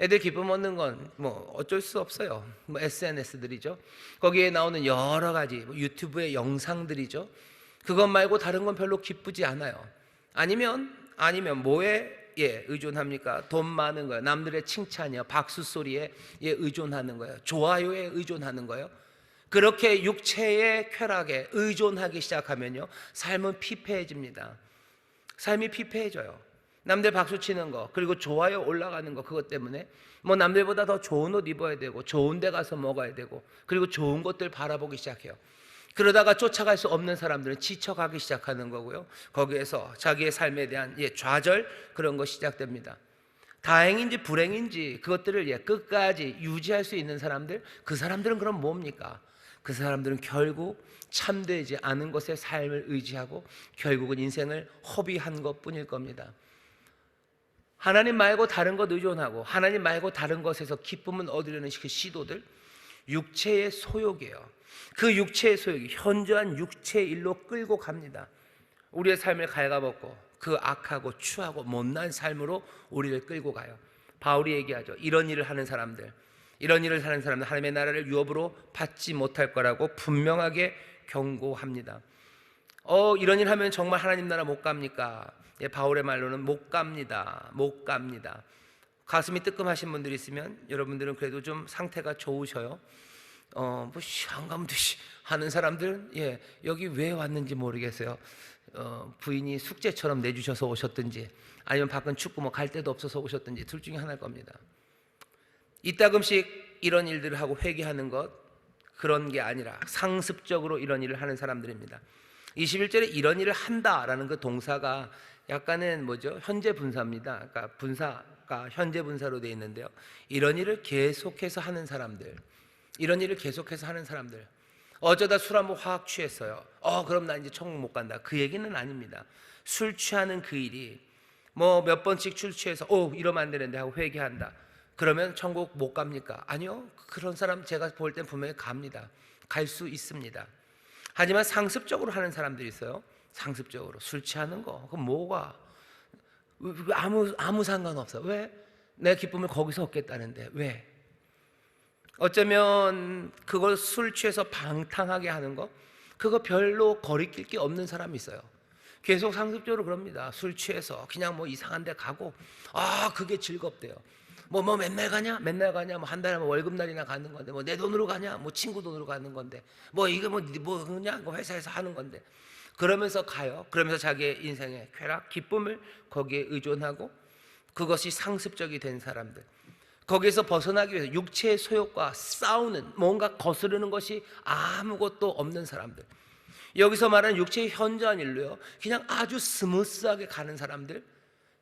애들 기쁨 얻는 건 뭐 어쩔 수 없어요. 뭐 SNS들이죠. 거기에 나오는 여러 가지 뭐 유튜브의 영상들이죠. 그것 말고 다른 건 별로 기쁘지 않아요. 아니면 뭐에 의존합니까? 돈 많은 거예요. 남들의 칭찬이요, 박수 소리에 의존하는 거예요. 좋아요에 의존하는 거예요. 그렇게 육체의 쾌락에 의존하기 시작하면요, 삶은 피폐해집니다. 삶이 피폐해져요. 남들 박수 치는 거, 그리고 좋아요 올라가는 거, 그것 때문에 뭐 남들보다 더 좋은 옷 입어야 되고 좋은 데 가서 먹어야 되고 그리고 좋은 것들 바라보기 시작해요. 그러다가 쫓아갈 수 없는 사람들은 지쳐가기 시작하는 거고요, 거기에서 자기의 삶에 대한 좌절, 그런 거 시작됩니다. 다행인지 불행인지 그것들을 끝까지 유지할 수 있는 사람들, 그 사람들은 그럼 뭡니까? 그 사람들은 결국 참되지 않은 것에 삶을 의지하고 결국은 인생을 허비한 것뿐일 겁니다. 하나님 말고 다른 것 의존하고 하나님 말고 다른 것에서 기쁨을 얻으려는 그 시도들, 육체의 소욕이에요. 그 육체의 소욕이 현저한 육체의 일로 끌고 갑니다. 우리의 삶을 갉아먹고 그 악하고 추하고 못난 삶으로 우리를 끌고 가요. 바울이 얘기하죠. 이런 일을 하는 사람들, 이런 일을 하는 사람들 하나님의 나라를 유업으로 받지 못할 거라고 분명하게 경고합니다. 이런 일 하면 정말 하나님 나라 못 갑니까? 바울의 말로는 못 갑니다. 못 갑니다. 가슴이 뜨끔하신 분들이 있으면 여러분들은 그래도 좀 상태가 좋으셔요. 안 가면 되시 하는 사람들은 여기 왜 왔는지 모르겠어요. 부인이 숙제처럼 내주셔서 오셨든지 아니면 밖은 춥고 갈 데도 없어서 오셨든지 둘 중에 하나일 겁니다. 이따금씩 이런 일들을 하고 회개하는 것, 그런 게 아니라 상습적으로 이런 일을 하는 사람들입니다. 21절에 이런 일을 한다라는 그 동사가 약간은 현재 분사입니다. 그러니까 분사가 현재 분사로 되어 있는데요. 이런 일을 계속해서 하는 사람들, 이런 일을 계속해서 하는 사람들, 어쩌다 술 한번 확 취했어요. 그럼 나 이제 천국 못 간다. 그 얘기는 아닙니다. 술 취하는 그 일이 몇 번씩 술 취해서 이러면 안 되는데 하고 회개한다. 그러면 천국 못 갑니까? 아니요. 그런 사람 제가 볼 땐 분명히 갑니다. 갈 수 있습니다. 하지만 상습적으로 하는 사람들이 있어요. 상습적으로 술 취하는 거, 그럼 뭐가 아무 상관없어. 왜? 내 기쁨을 거기서 얻겠다는데 왜? 어쩌면 그걸 술 취해서 방탕하게 하는 거, 그거 별로 거리낄 게 없는 사람이 있어요. 계속 상습적으로 그럽니다. 술 취해서 그냥 이상한 데 가고 그게 즐겁대요. 맨날 가냐? 맨날 가냐? 한 달에 월급날이나 가는 건데 내 돈으로 가냐? 친구 돈으로 가는 건데 이거 그냥 회사에서 하는 건데 그러면서 가요. 그러면서 자기의 인생의 쾌락, 기쁨을 거기에 의존하고 그것이 상습적이 된 사람들, 거기에서 벗어나기 위해서 육체의 소욕과 싸우는, 뭔가 거스르는 것이 아무것도 없는 사람들, 여기서 말하는 육체의 현저한 일로요 그냥 아주 스무스하게 가는 사람들,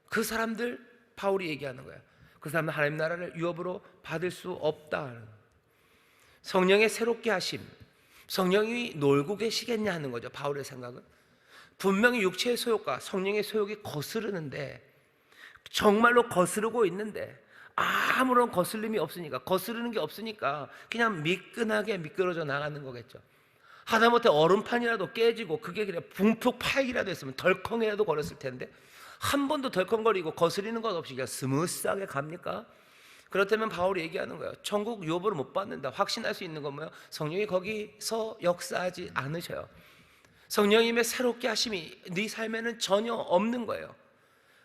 그 사람들 바울이 얘기하는 거예요. 그 사람은 하나님 나라를 유업으로 받을 수 없다. 성령의 새롭게 하심, 성령이 놀고 계시겠냐 하는 거죠. 바울의 생각은 분명히 육체의 소욕과 성령의 소욕이 거스르는데, 정말로 거스르고 있는데 아무런 거슬림이 없으니까, 거스르는 게 없으니까 그냥 미끈하게 미끄러져 나가는 거겠죠. 하다못해 얼음판이라도 깨지고 그게 그냥 붕푹 파이기라도 했으면 덜컹이라도 걸었을 텐데 한 번도 덜컹거리고 거스리는 것 없이 그냥 스무스하게 갑니까? 그렇다면 바울이 얘기하는 거예요. 천국 유업으로 못 받는다. 확신할 수 있는 건 뭐예요? 성령이 거기서 역사하지 않으셔요. 성령님의 새롭게 하심이 네 삶에는 전혀 없는 거예요.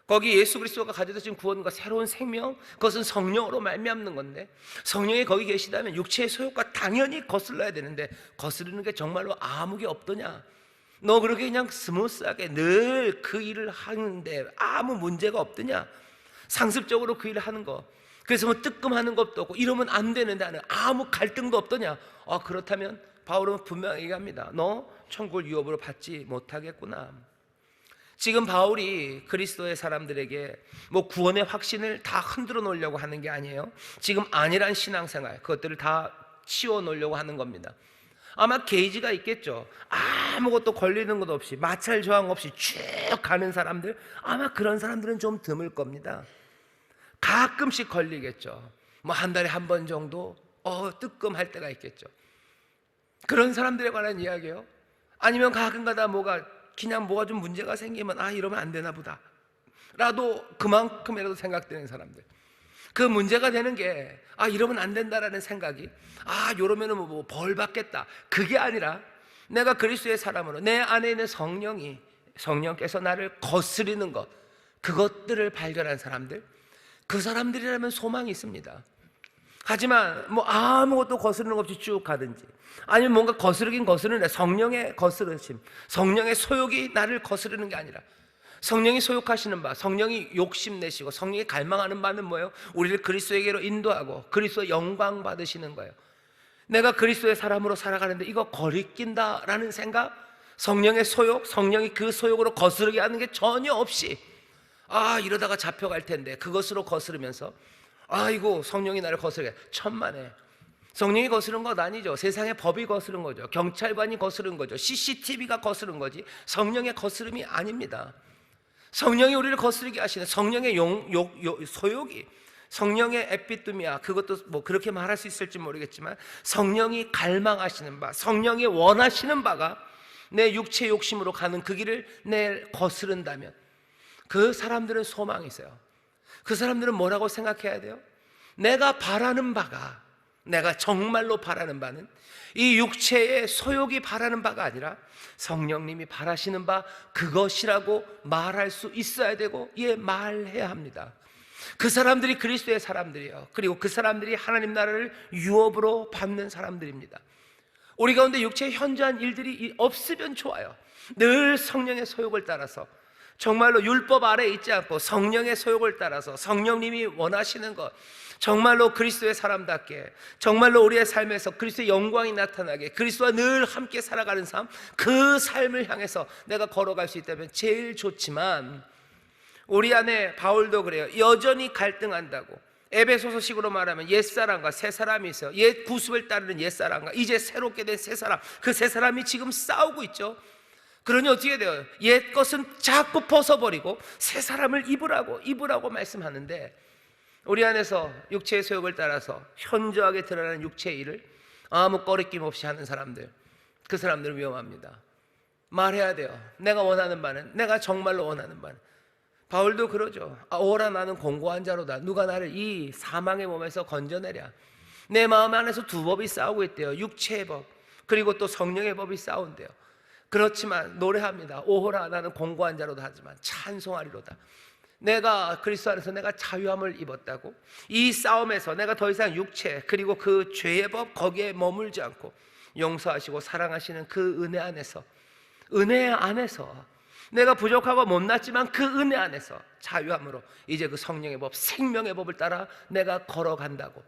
거기 예수 그리스도가 가져다 준 구원과 새로운 생명, 그것은 성령으로 말미암는 건데, 성령이 거기 계시다면 육체의 소욕과 당연히 거슬러야 되는데 거스르는 게 정말로 아무 게 없더냐? 너 그렇게 그냥 스무스하게 늘 그 일을 하는데 아무 문제가 없더냐? 상습적으로 그 일을 하는 거, 그래서 뜨끔하는 것도 없고 이러면 안 되는데 아무 갈등도 없더냐? 그렇다면 바울은 분명히 얘기합니다. 너 천국을 유업으로 받지 못하겠구나. 지금 바울이 그리스도의 사람들에게 구원의 확신을 다 흔들어 놓으려고 하는 게 아니에요. 지금 안일한 신앙생활, 그것들을 다 치워 놓으려고 하는 겁니다. 아마 게이지가 있겠죠. 아무것도 걸리는 것 없이, 마찰 저항 없이 쭉 가는 사람들, 아마 그런 사람들은 좀 드물 겁니다. 가끔씩 걸리겠죠. 한 달에 한 번 정도 뜨끔할 때가 있겠죠. 그런 사람들에 관한 이야기예요. 아니면 가끔가다 뭐가 좀 문제가 생기면 이러면 안 되나 보다 라도 그만큼이라도 생각되는 사람들, 그 문제가 되는 게 이러면 안 된다라는 생각이 이러면은 벌 받겠다, 그게 아니라 내가 그리스도의 사람으로 내 안에 있는 성령께서 나를 거스리는 것, 그것들을 발견한 사람들, 그 사람들이라면 소망이 있습니다. 하지만 아무것도 거스르는 것 없이 쭉 가든지, 아니면 뭔가 거스르긴 거스르는데 성령의 거스르심, 성령의 소욕이 나를 거스르는 게 아니라 성령이 소욕하시는 바, 성령이 욕심내시고 성령이 갈망하는 바는 뭐예요? 우리를 그리스도에게로 인도하고 그리스도의 영광 받으시는 거예요. 내가 그리스도의 사람으로 살아가는데 이거 거리낀다라는 생각, 성령의 소욕, 성령이 그 소욕으로 거스르게 하는 게 전혀 없이 아, 이러다가 잡혀갈 텐데 그것으로 거스르면서 아이고 성령이 나를 거스르게, 천만에. 성령이 거스른 것 아니죠. 세상의 법이 거스른 거죠. 경찰관이 거스른 거죠. CCTV가 거스른 거지 성령의 거스름이 아닙니다. 성령이 우리를 거스르게 하시는 성령의 소욕이, 성령의 에피뚜미아, 그것도 뭐 그렇게 말할 수 있을지 모르겠지만 성령이 갈망하시는 바, 성령이 원하시는 바가 내 육체 욕심으로 가는 그 길을 내 거스른다면 그 사람들은 소망이 있어요. 그 사람들은 뭐라고 생각해야 돼요? 내가 바라는 바가, 내가 정말로 바라는 바는 이 육체의 소욕이 바라는 바가 아니라 성령님이 바라시는 바 그것이라고 말할 수 있어야 되고, 예, 말해야 합니다. 그 사람들이 그리스도의 사람들이에요. 그리고 그 사람들이 하나님 나라를 유업으로 받는 사람들입니다. 우리 가운데 육체의 현저한 일들이 없으면 좋아요. 늘 성령의 소욕을 따라서, 정말로 율법 아래에 있지 않고 성령의 소욕을 따라서 성령님이 원하시는 것, 정말로 그리스도의 사람답게, 정말로 우리의 삶에서 그리스도의 영광이 나타나게, 그리스도와 늘 함께 살아가는 삶, 그 삶을 향해서 내가 걸어갈 수 있다면 제일 좋지만, 우리 안에 바울도 그래요. 여전히 갈등한다고. 에베소서식으로 말하면 옛사람과 새사람이 있어요. 옛 구습을 따르는 옛사람과 이제 새롭게 된 새사람, 그 새사람이 지금 싸우고 있죠. 그러니 어떻게 돼요? 옛 것은 자꾸 벗어버리고 새 사람을 입으라고 말씀하는데, 우리 안에서 육체의 소욕을 따라서 현저하게 드러나는 육체의 일을 아무 꺼리낌 없이 하는 사람들, 그 사람들은 위험합니다. 말해야 돼요. 내가 원하는 바는, 내가 정말로 원하는 바는. 바울도 그러죠. 오라 나는 공고한 자로다. 누가 나를 이 사망의 몸에서 건져내랴. 내 마음 안에서 두 법이 싸우고 있대요. 육체의 법, 그리고 또 성령의 법이 싸운대요. 그렇지만 노래합니다. 오호라 나는 공고한 자로다 하지만 찬송하리로다. 내가 그리스도 안에서 내가 자유함을 입었다고, 이 싸움에서 내가 더 이상 육체 그리고 그 죄의 법 거기에 머물지 않고 용서하시고 사랑하시는 그 은혜 안에서, 은혜 안에서 내가 부족하고 못났지만 그 은혜 안에서 자유함으로 이제 그 성령의 법, 생명의 법을 따라 내가 걸어간다고.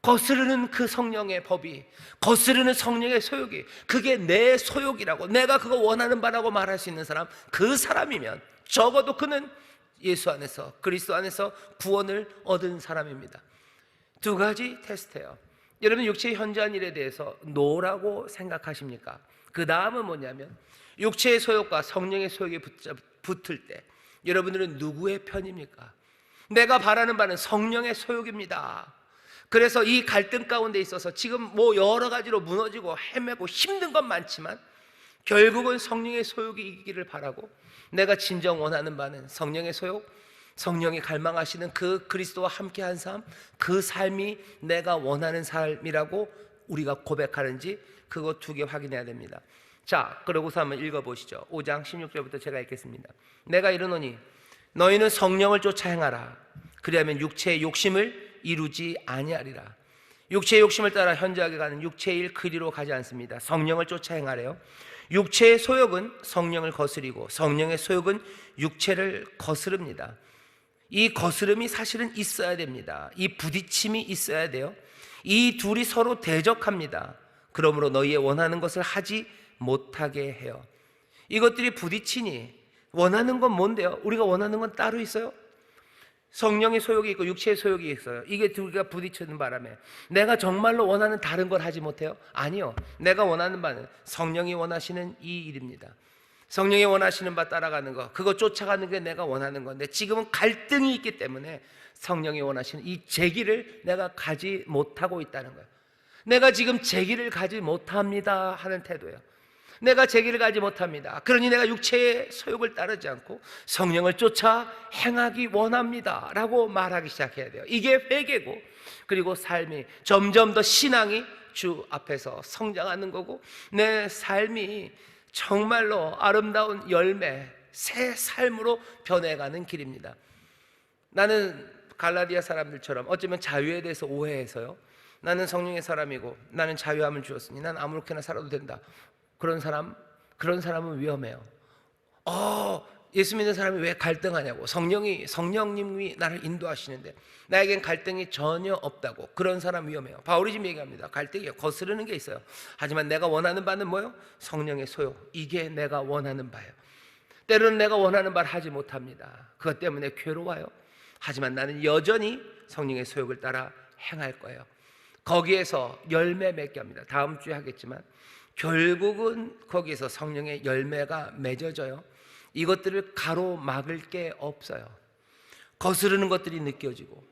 거스르는 그 성령의 법이, 거스르는 성령의 소욕이, 그게 내 소욕이라고, 내가 그거 원하는 바라고 말할 수 있는 사람, 그 사람이면 적어도 그는 예수 안에서, 그리스도 안에서 구원을 얻은 사람입니다. 두 가지 테스트예요. 여러분, 육체의 현저한 일에 대해서 노라고 생각하십니까? 그 다음은 뭐냐면, 육체의 소욕과 성령의 소욕이 붙을 때 여러분들은 누구의 편입니까? 내가 바라는 바는 성령의 소욕입니다. 그래서 이 갈등 가운데 있어서 지금 뭐 여러 가지로 무너지고 헤매고 힘든 건 많지만 결국은 성령의 소욕이 이기기를 바라고, 내가 진정 원하는 바는 성령의 소욕, 성령이 갈망하시는 그 그리스도와 함께한 삶, 그 삶이 내가 원하는 삶이라고 우리가 고백하는지 그거 두 개 확인해야 됩니다. 자, 그러고서 한번 읽어보시죠. 5장 16절부터 제가 읽겠습니다. 내가 이르노니 너희는 성령을 쫓아 행하라. 그리하면 육체의 욕심을 이루지 아니하리라. 육체의 욕심을 따라 현저하게 가는 육체의 일 그리로 가지 않습니다. 성령을 쫓아 행하래요. 육체의 소욕은 성령을 거스리고 성령의 소욕은 육체를 거스릅니다. 이 거스름이 사실은 있어야 됩니다. 이 부딪힘이 있어야 돼요. 이 둘이 서로 대적합니다. 그러므로 너희의 원하는 것을 하지 못하게 해요. 이것들이 부딪히니 원하는 건 뭔데요? 우리가 원하는 건 따로 있어요. 성령의 소욕이 있고 육체의 소욕이 있어요. 이게 두 개가 부딪히는 바람에 내가 정말로 원하는 다른 걸 하지 못해요? 아니요. 내가 원하는 바는 성령이 원하시는 이 일입니다. 성령이 원하시는 바 따라가는 거, 그거 쫓아가는 게 내가 원하는 건데 지금은 갈등이 있기 때문에 성령이 원하시는 이 제 길을 내가 가지 못하고 있다는 거예요. 내가 지금 제 길을 가지 못합니다 하는 태도예요. 내가 제 길을 가지 못합니다. 그러니 내가 육체의 소욕을 따르지 않고 성령을 쫓아 행하기 원합니다 라고 말하기 시작해야 돼요. 이게 회개고, 그리고 삶이 점점 더 신앙이 주 앞에서 성장하는 거고, 내 삶이 정말로 아름다운 열매, 새 삶으로 변해가는 길입니다. 나는 갈라디아 사람들처럼 어쩌면 자유에 대해서 오해해서요, 나는 성령의 사람이고 나는 자유함을 주었으니 난 아무렇게나 살아도 된다, 그런 사람은 위험해요. 예수 믿는 사람이 왜 갈등하냐고. 성령님이 나를 인도하시는데 나에겐 갈등이 전혀 없다고. 그런 사람 위험해요. 바울이 지금 얘기합니다. 갈등이 거스르는 게 있어요. 하지만 내가 원하는 바는 뭐예요? 성령의 소욕. 이게 내가 원하는 바예요. 때로는 내가 원하는 바를 하지 못합니다. 그것 때문에 괴로워요. 하지만 나는 여전히 성령의 소욕을 따라 행할 거예요. 거기에서 열매 맺게 합니다. 다음 주에 하겠지만 결국은 거기에서 성령의 열매가 맺어져요. 이것들을 가로막을 게 없어요. 거스르는 것들이 느껴지고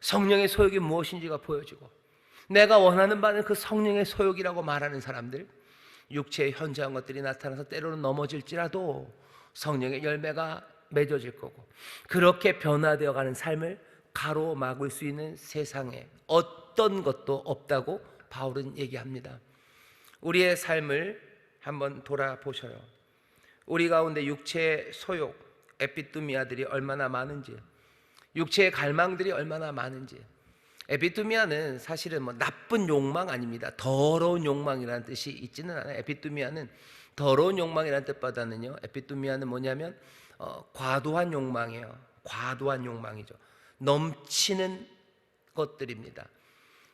성령의 소욕이 무엇인지가 보여지고 내가 원하는 바는 그 성령의 소욕이라고 말하는 사람들, 육체의 현저한 것들이 나타나서 때로는 넘어질지라도 성령의 열매가 맺어질 거고, 그렇게 변화되어 가는 삶을 가로막을 수 있는 세상에 어떤 것도 없다고 바울은 얘기합니다. 우리의 삶을 한번 돌아보셔요. 우리 가운데 육체의 소욕, 에피뚜미아들이 얼마나 많은지, 육체의 갈망들이 얼마나 많은지. 에피뚜미아는 사실은 뭐 나쁜 욕망 아닙니다. 더러운 욕망이라는 뜻이 있지는 않아요. 에피뚜미아는 더러운 욕망이라는 뜻보다는요, 에피뚜미아는 뭐냐면 과도한 욕망이에요. 과도한 욕망이죠. 넘치는 것들입니다.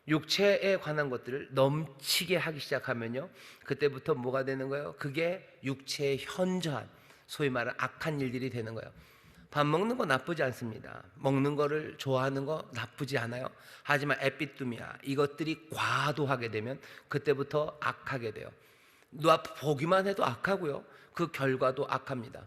육체에 관한 것들을 넘치게 하기 시작하면요, 그때부터 뭐가 되는 거예요? 그게 육체의 현저한, 소위 말하는 악한 일들이 되는 거예요. 밥 먹는 거 나쁘지 않습니다. 먹는 거를 좋아하는 거 나쁘지 않아요. 하지만 에피뚜미아, 이것들이 과도하게 되면 그때부터 악하게 돼요. 누가 보기만 해도 악하고요, 그 결과도 악합니다.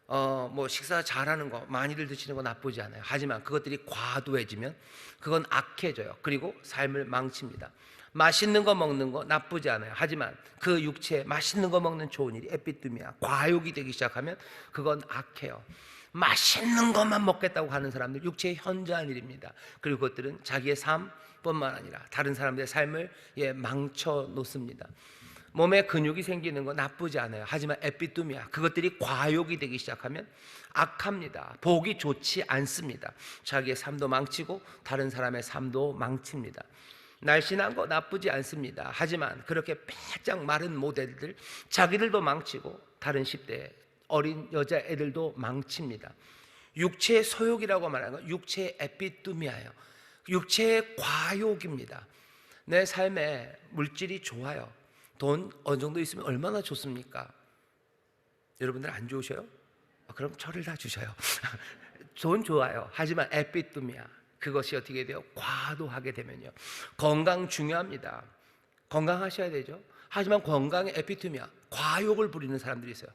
뭐 식사 잘하는 거, 많이들 드시는 거 나쁘지 않아요. 하지만 그것들이 과도해지면 그건 악해져요. 그리고 삶을 망칩니다. 맛있는 거 먹는 거 나쁘지 않아요. 하지만 그 육체에 맛있는 거 먹는 좋은 일이 에피뚜미아, 과욕이 되기 시작하면 그건 악해요. 맛있는 것만 먹겠다고 하는 사람들, 육체의 현저한 일입니다. 그리고 그것들은 자기의 삶뿐만 아니라 다른 사람들의 삶을 망쳐 놓습니다. 몸에 근육이 생기는 거 나쁘지 않아요. 하지만 에피뚜미아, 그것들이 과욕이 되기 시작하면 악합니다. 보기 좋지 않습니다. 자기의 삶도 망치고 다른 사람의 삶도 망칩니다. 날씬한 거 나쁘지 않습니다. 하지만 그렇게 빼짝 마른 모델들, 자기들도 망치고 다른 10대 어린 여자애들도 망칩니다. 육체의 소욕이라고 말하는 건 육체의 에피뚜미아예요. 육체의 과욕입니다. 내 삶에 물질이 좋아요. 돈 어느 정도 있으면 얼마나 좋습니까? 여러분들 안 좋으셔요? 그럼 저를 다 주셔요. 돈 좋아요. 하지만 에피뚜미아, 그것이 어떻게 돼요? 과도하게 되면요, 건강 중요합니다. 건강하셔야 되죠. 하지만 건강의 에피뚜미아, 과욕을 부리는 사람들이 있어요.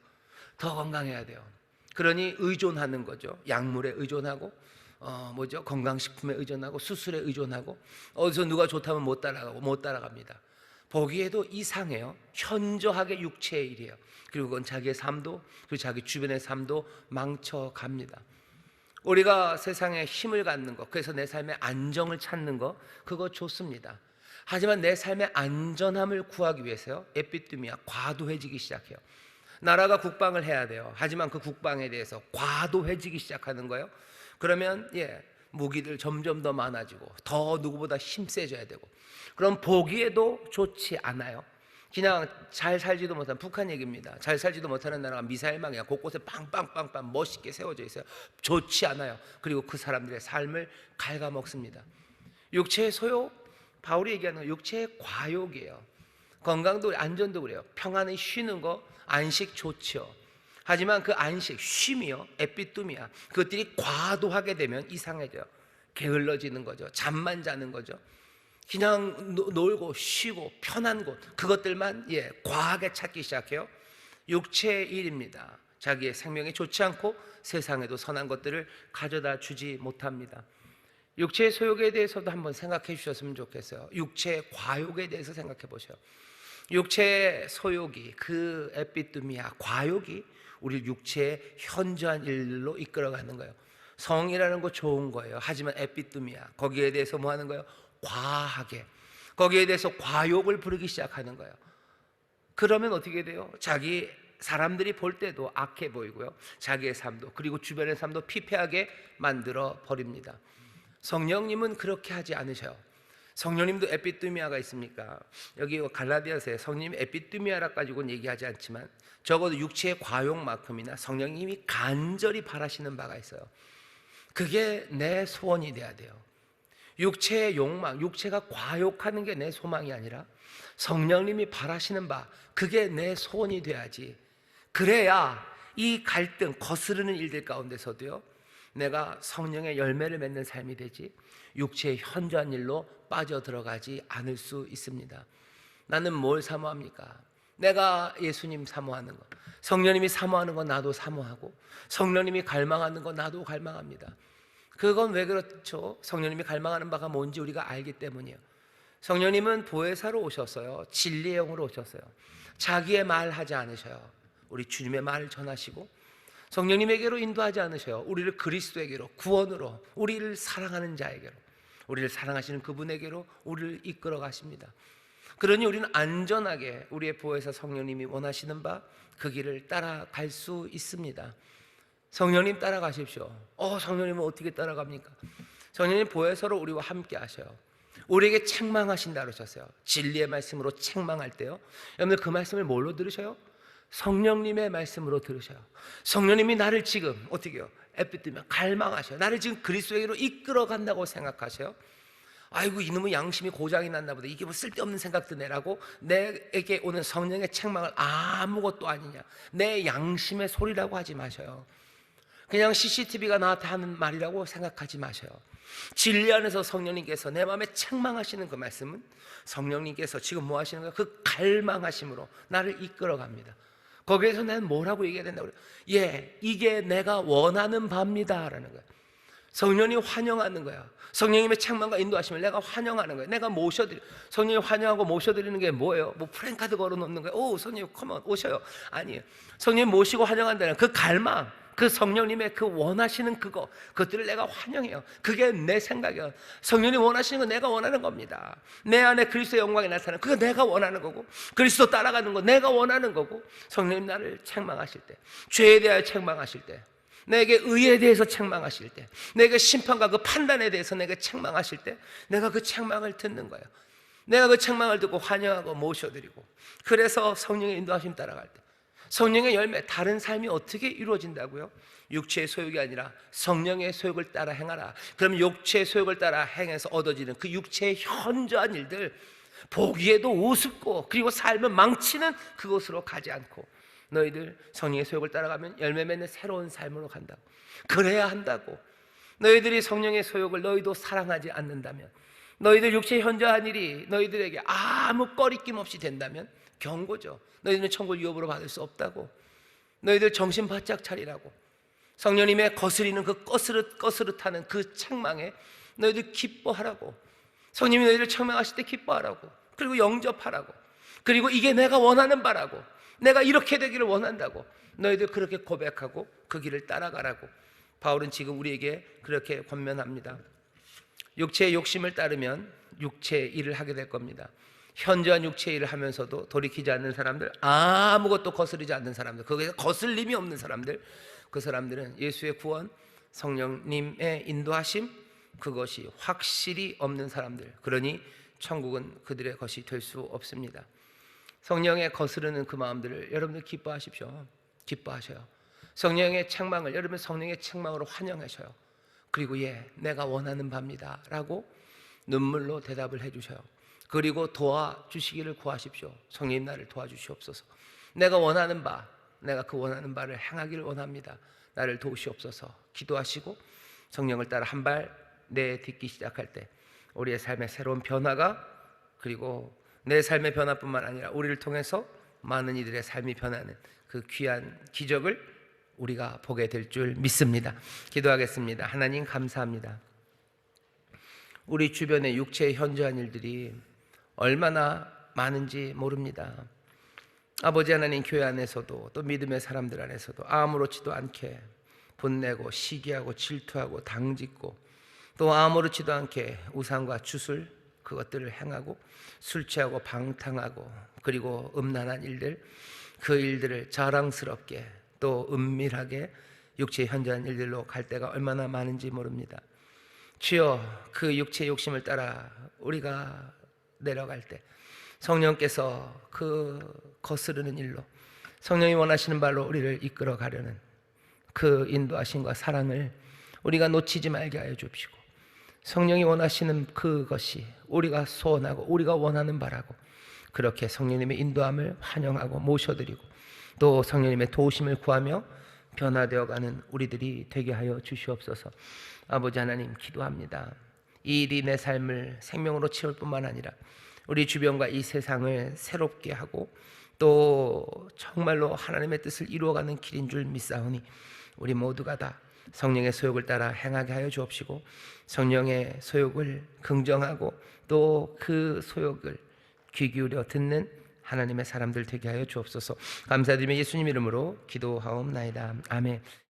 더 건강해야 돼요. 그러니 의존하는 거죠. 약물에 의존하고 건강식품에 의존하고 수술에 의존하고, 어디서 누가 좋다면 못 따라갑니다. 보기에도 이상해요. 현저하게 육체의 일이에요. 그리고 그건 자기의 삶도, 그리고 자기 주변의 삶도 망쳐갑니다. 우리가 세상에 힘을 갖는 것, 그래서 내 삶의 안정을 찾는 것, 그거 좋습니다. 하지만 내 삶의 안전함을 구하기 위해서요, 에피뚜미아, 과도해지기 시작해요. 나라가 국방을 해야 돼요. 하지만 그 국방에 대해서 과도해지기 시작하는 거예요. 그러면 무기들 점점 더 많아지고 더 누구보다 힘세져야 되고, 그럼 보기에도 좋지 않아요. 그냥 잘 살지도 못한, 북한 얘기입니다. 잘 살지도 못하는 나라가 미사일망이야 곳곳에 빵빵빵빵 멋있게 세워져 있어요. 좋지 않아요. 그리고 그 사람들의 삶을 갉아먹습니다. 육체의 소욕, 바울이 얘기하는 건 육체의 과욕이에요. 건강도 안전도 그래요. 평안히 쉬는 거, 안식 좋죠. 하지만 그 안식, 쉼이요, 에피뚜미아, 그것들이 과도하게 되면 이상해져요. 게을러지는 거죠. 잠만 자는 거죠. 그냥 놀고 쉬고 편한 곳, 그것들만 과하게 찾기 시작해요. 육체의 일입니다. 자기의 생명이 좋지 않고 세상에도 선한 것들을 가져다 주지 못합니다. 육체의 소욕에 대해서도 한번 생각해 주셨으면 좋겠어요. 육체의 과욕에 대해서 생각해 보세요. 육체의 소욕이, 그 에피뚜미아, 과욕이 우리 육체의 현저한 일로 이끌어가는 거예요. 성이라는 거 좋은 거예요. 하지만 에피뚜미아, 거기에 대해서 뭐 하는 거예요? 과하게, 거기에 대해서 과욕을 부르기 시작하는 거예요. 그러면 어떻게 돼요? 자기 사람들이 볼 때도 악해 보이고요, 자기의 삶도, 그리고 주변의 삶도 피폐하게 만들어 버립니다. 성령님은 그렇게 하지 않으셔요. 성령님도 에피뚜미아가 있습니까? 여기 갈라디아서에 성령님이 에피뚜미아라 가지고는 얘기하지 않지만 적어도 육체의 과욕만큼이나 성령님이 간절히 바라시는 바가 있어요. 그게 내 소원이 돼야 돼요. 육체의 욕망, 육체가 과욕하는 게 내 소망이 아니라 성령님이 바라시는 바, 그게 내 소원이 돼야지. 그래야 이 갈등, 거스르는 일들 가운데서도요, 내가 성령의 열매를 맺는 삶이 되지 육체의 현저한 일로 빠져들어가지 않을 수 있습니다. 나는 뭘 사모합니까? 내가 예수님 사모하는 거, 성령님이 사모하는 거 나도 사모하고, 성령님이 갈망하는 거 나도 갈망합니다. 그건 왜 그렇죠? 성령님이 갈망하는 바가 뭔지 우리가 알기 때문이에요. 성령님은 보혜사로 오셨어요. 진리의 영으로 오셨어요. 자기의 말 하지 않으셔요. 우리 주님의 말을 전하시고, 성령님에게로 인도하지 않으셔요. 우리를 그리스도에게로, 구원으로, 우리를 사랑하는 자에게로, 우리를 사랑하시는 그분에게로 우리를 이끌어 가십니다. 그러니 우리는 안전하게 우리의 보혜사 성령님이 원하시는 바 그 길을 따라갈 수 있습니다. 성령님 따라가십시오. 성령님은 어떻게 따라갑니까? 성령님 보혜사로 우리와 함께 하셔요. 우리에게 책망하신다 그러셨어요. 진리의 말씀으로 책망할 때요, 여러분들 그 말씀을 뭘로 들으셔요? 성령님의 말씀으로 들으셔요. 성령님이 나를 지금 어떻게 해요? 에피뜨면 갈망하셔요. 나를 지금 그리스도에게로 이끌어 간다고 생각하셔요. 아이고, 이놈의 양심이 고장이 났나 보다, 이게 뭐 쓸데없는 생각 드네라고 내게 오는 성령의 책망을 아무것도 아니냐, 내 양심의 소리라고 하지 마셔요. 그냥 CCTV가 나한테 하는 말이라고 생각하지 마셔요. 진리 안에서 성령님께서 내 마음에 책망하시는 그 말씀은 성령님께서 지금 뭐 하시는 거예요? 그 갈망하심으로 나를 이끌어 갑니다. 거기에서 나는 뭐라고 얘기해야 된다고 그래요? 예, 이게 내가 원하는 바입니다 라는 거예요. 성령이 환영하는 거야. 성령님의 책망과 인도하심을 내가 환영하는 거예요. 내가 모셔드려, 성령이 환영하고 모셔드리는 게 뭐예요? 뭐 프랭카드 걸어놓는 거예요? 오, 성령님 컴온 오셔요. 아니에요. 성령님 모시고 환영한다는 그 갈망, 그 성령님의 그 원하시는 그것들을 내가 환영해요. 그게 내 생각이에요. 성령님 원하시는 건 내가 원하는 겁니다. 내 안에 그리스도의 영광이 나타나는 그거 내가 원하는 거고, 그리스도 따라가는 거 내가 원하는 거고, 성령님 나를 책망하실 때, 죄에 대하여 책망하실 때, 내게 의에 대해서 책망하실 때, 내게 심판과 그 판단에 대해서 내게 책망하실 때, 내가 그 책망을 듣는 거예요. 내가 그 책망을 듣고 환영하고 모셔드리고, 그래서 성령의 인도하심 따라갈 때 성령의 열매, 다른 삶이 어떻게 이루어진다고요? 육체의 소욕이 아니라 성령의 소욕을 따라 행하라. 그럼 육체의 소욕을 따라 행해서 얻어지는 그 육체의 현저한 일들, 보기에도 우습고 그리고 삶을 망치는 그곳으로 가지 않고, 너희들 성령의 소욕을 따라가면 열매 맺는 새로운 삶으로 간다고. 그래야 한다고. 너희들이 성령의 소욕을 너희도 사랑하지 않는다면, 너희들 육체의 현저한 일이 너희들에게 아무 꺼리낌 없이 된다면 경고죠. 너희들은 천국을 유업으로 받을 수 없다고. 너희들 정신 바짝 차리라고. 성령님의 거스리는 그 꺼스릇하는 그 책망에 너희들 기뻐하라고. 성령님이 너희들 책망하실 때 기뻐하라고. 그리고 영접하라고. 그리고 이게 내가 원하는 바라고, 내가 이렇게 되기를 원한다고 너희들 그렇게 고백하고 그 길을 따라가라고 바울은 지금 우리에게 그렇게 권면합니다. 육체의 욕심을 따르면 육체의 일을 하게 될 겁니다. 현저한 육체의 일을 하면서도 돌이키지 않는 사람들, 아무것도 거스르지 않는 사람들, 거기서 거슬림이 없는 사람들, 그 사람들은 예수의 구원, 성령님의 인도하심, 그것이 확실히 없는 사람들, 그러니 천국은 그들의 것이 될 수 없습니다. 성령의 거스르는 그 마음들을 여러분들 기뻐하십시오. 기뻐하셔요. 성령의 책망을 여러분 성령의 책망으로 환영하셔요. 그리고 예, 내가 원하는 바입니다 라고 눈물로 대답을 해주셔요. 그리고 도와주시기를 구하십시오. 성령님 나를 도와주시옵소서. 내가 원하는 바, 내가 그 원하는 바를 행하기를 원합니다. 나를 도우시옵소서. 기도하시고 성령을 따라 한 발 내딛기 시작할 때 우리의 삶의 새로운 변화가, 그리고 내 삶의 변화뿐만 아니라 우리를 통해서 많은 이들의 삶이 변하는 그 귀한 기적을 우리가 보게 될 줄 믿습니다. 기도하겠습니다. 하나님 감사합니다. 우리 주변의 육체의 현저한 일들이 얼마나 많은지 모릅니다. 아버지 하나님, 교회 안에서도 또 믿음의 사람들 안에서도 아무렇지도 않게 분내고 시기하고 질투하고 당짓고, 또 아무렇지도 않게 우상과 주술 그것들을 행하고 술 취하고 방탕하고, 그리고 음란한 일들, 그 일들을 자랑스럽게 또 은밀하게 육체의 현저한 일들로 갈 때가 얼마나 많은지 모릅니다. 주여, 그 육체의 욕심을 따라 우리가 내려갈 때 성령께서 그 거스르는 일로, 성령이 원하시는 바로 우리를 이끌어 가려는 그 인도하심과 사랑을 우리가 놓치지 말게 하여 주시고, 성령이 원하시는 그것이 우리가 소원하고 우리가 원하는 바라고, 그렇게 성령님의 인도함을 환영하고 모셔드리고 또 성령님의 도우심을 구하며 변화되어가는 우리들이 되게 하여 주시옵소서. 아버지 하나님, 기도합니다. 이 일이 내 삶을 생명으로 채울 뿐만 아니라 우리 주변과 이 세상을 새롭게 하고 또 정말로 하나님의 뜻을 이루어가는 길인 줄 믿사오니 우리 모두가 다 성령의 소욕을 따라 행하게 하여 주옵시고, 성령의 소욕을 긍정하고 또 그 소욕을 귀 기울여 듣는 하나님의 사람들 되게 하여 주옵소서. 감사드리며 예수님 이름으로 기도하옵나이다. 아멘.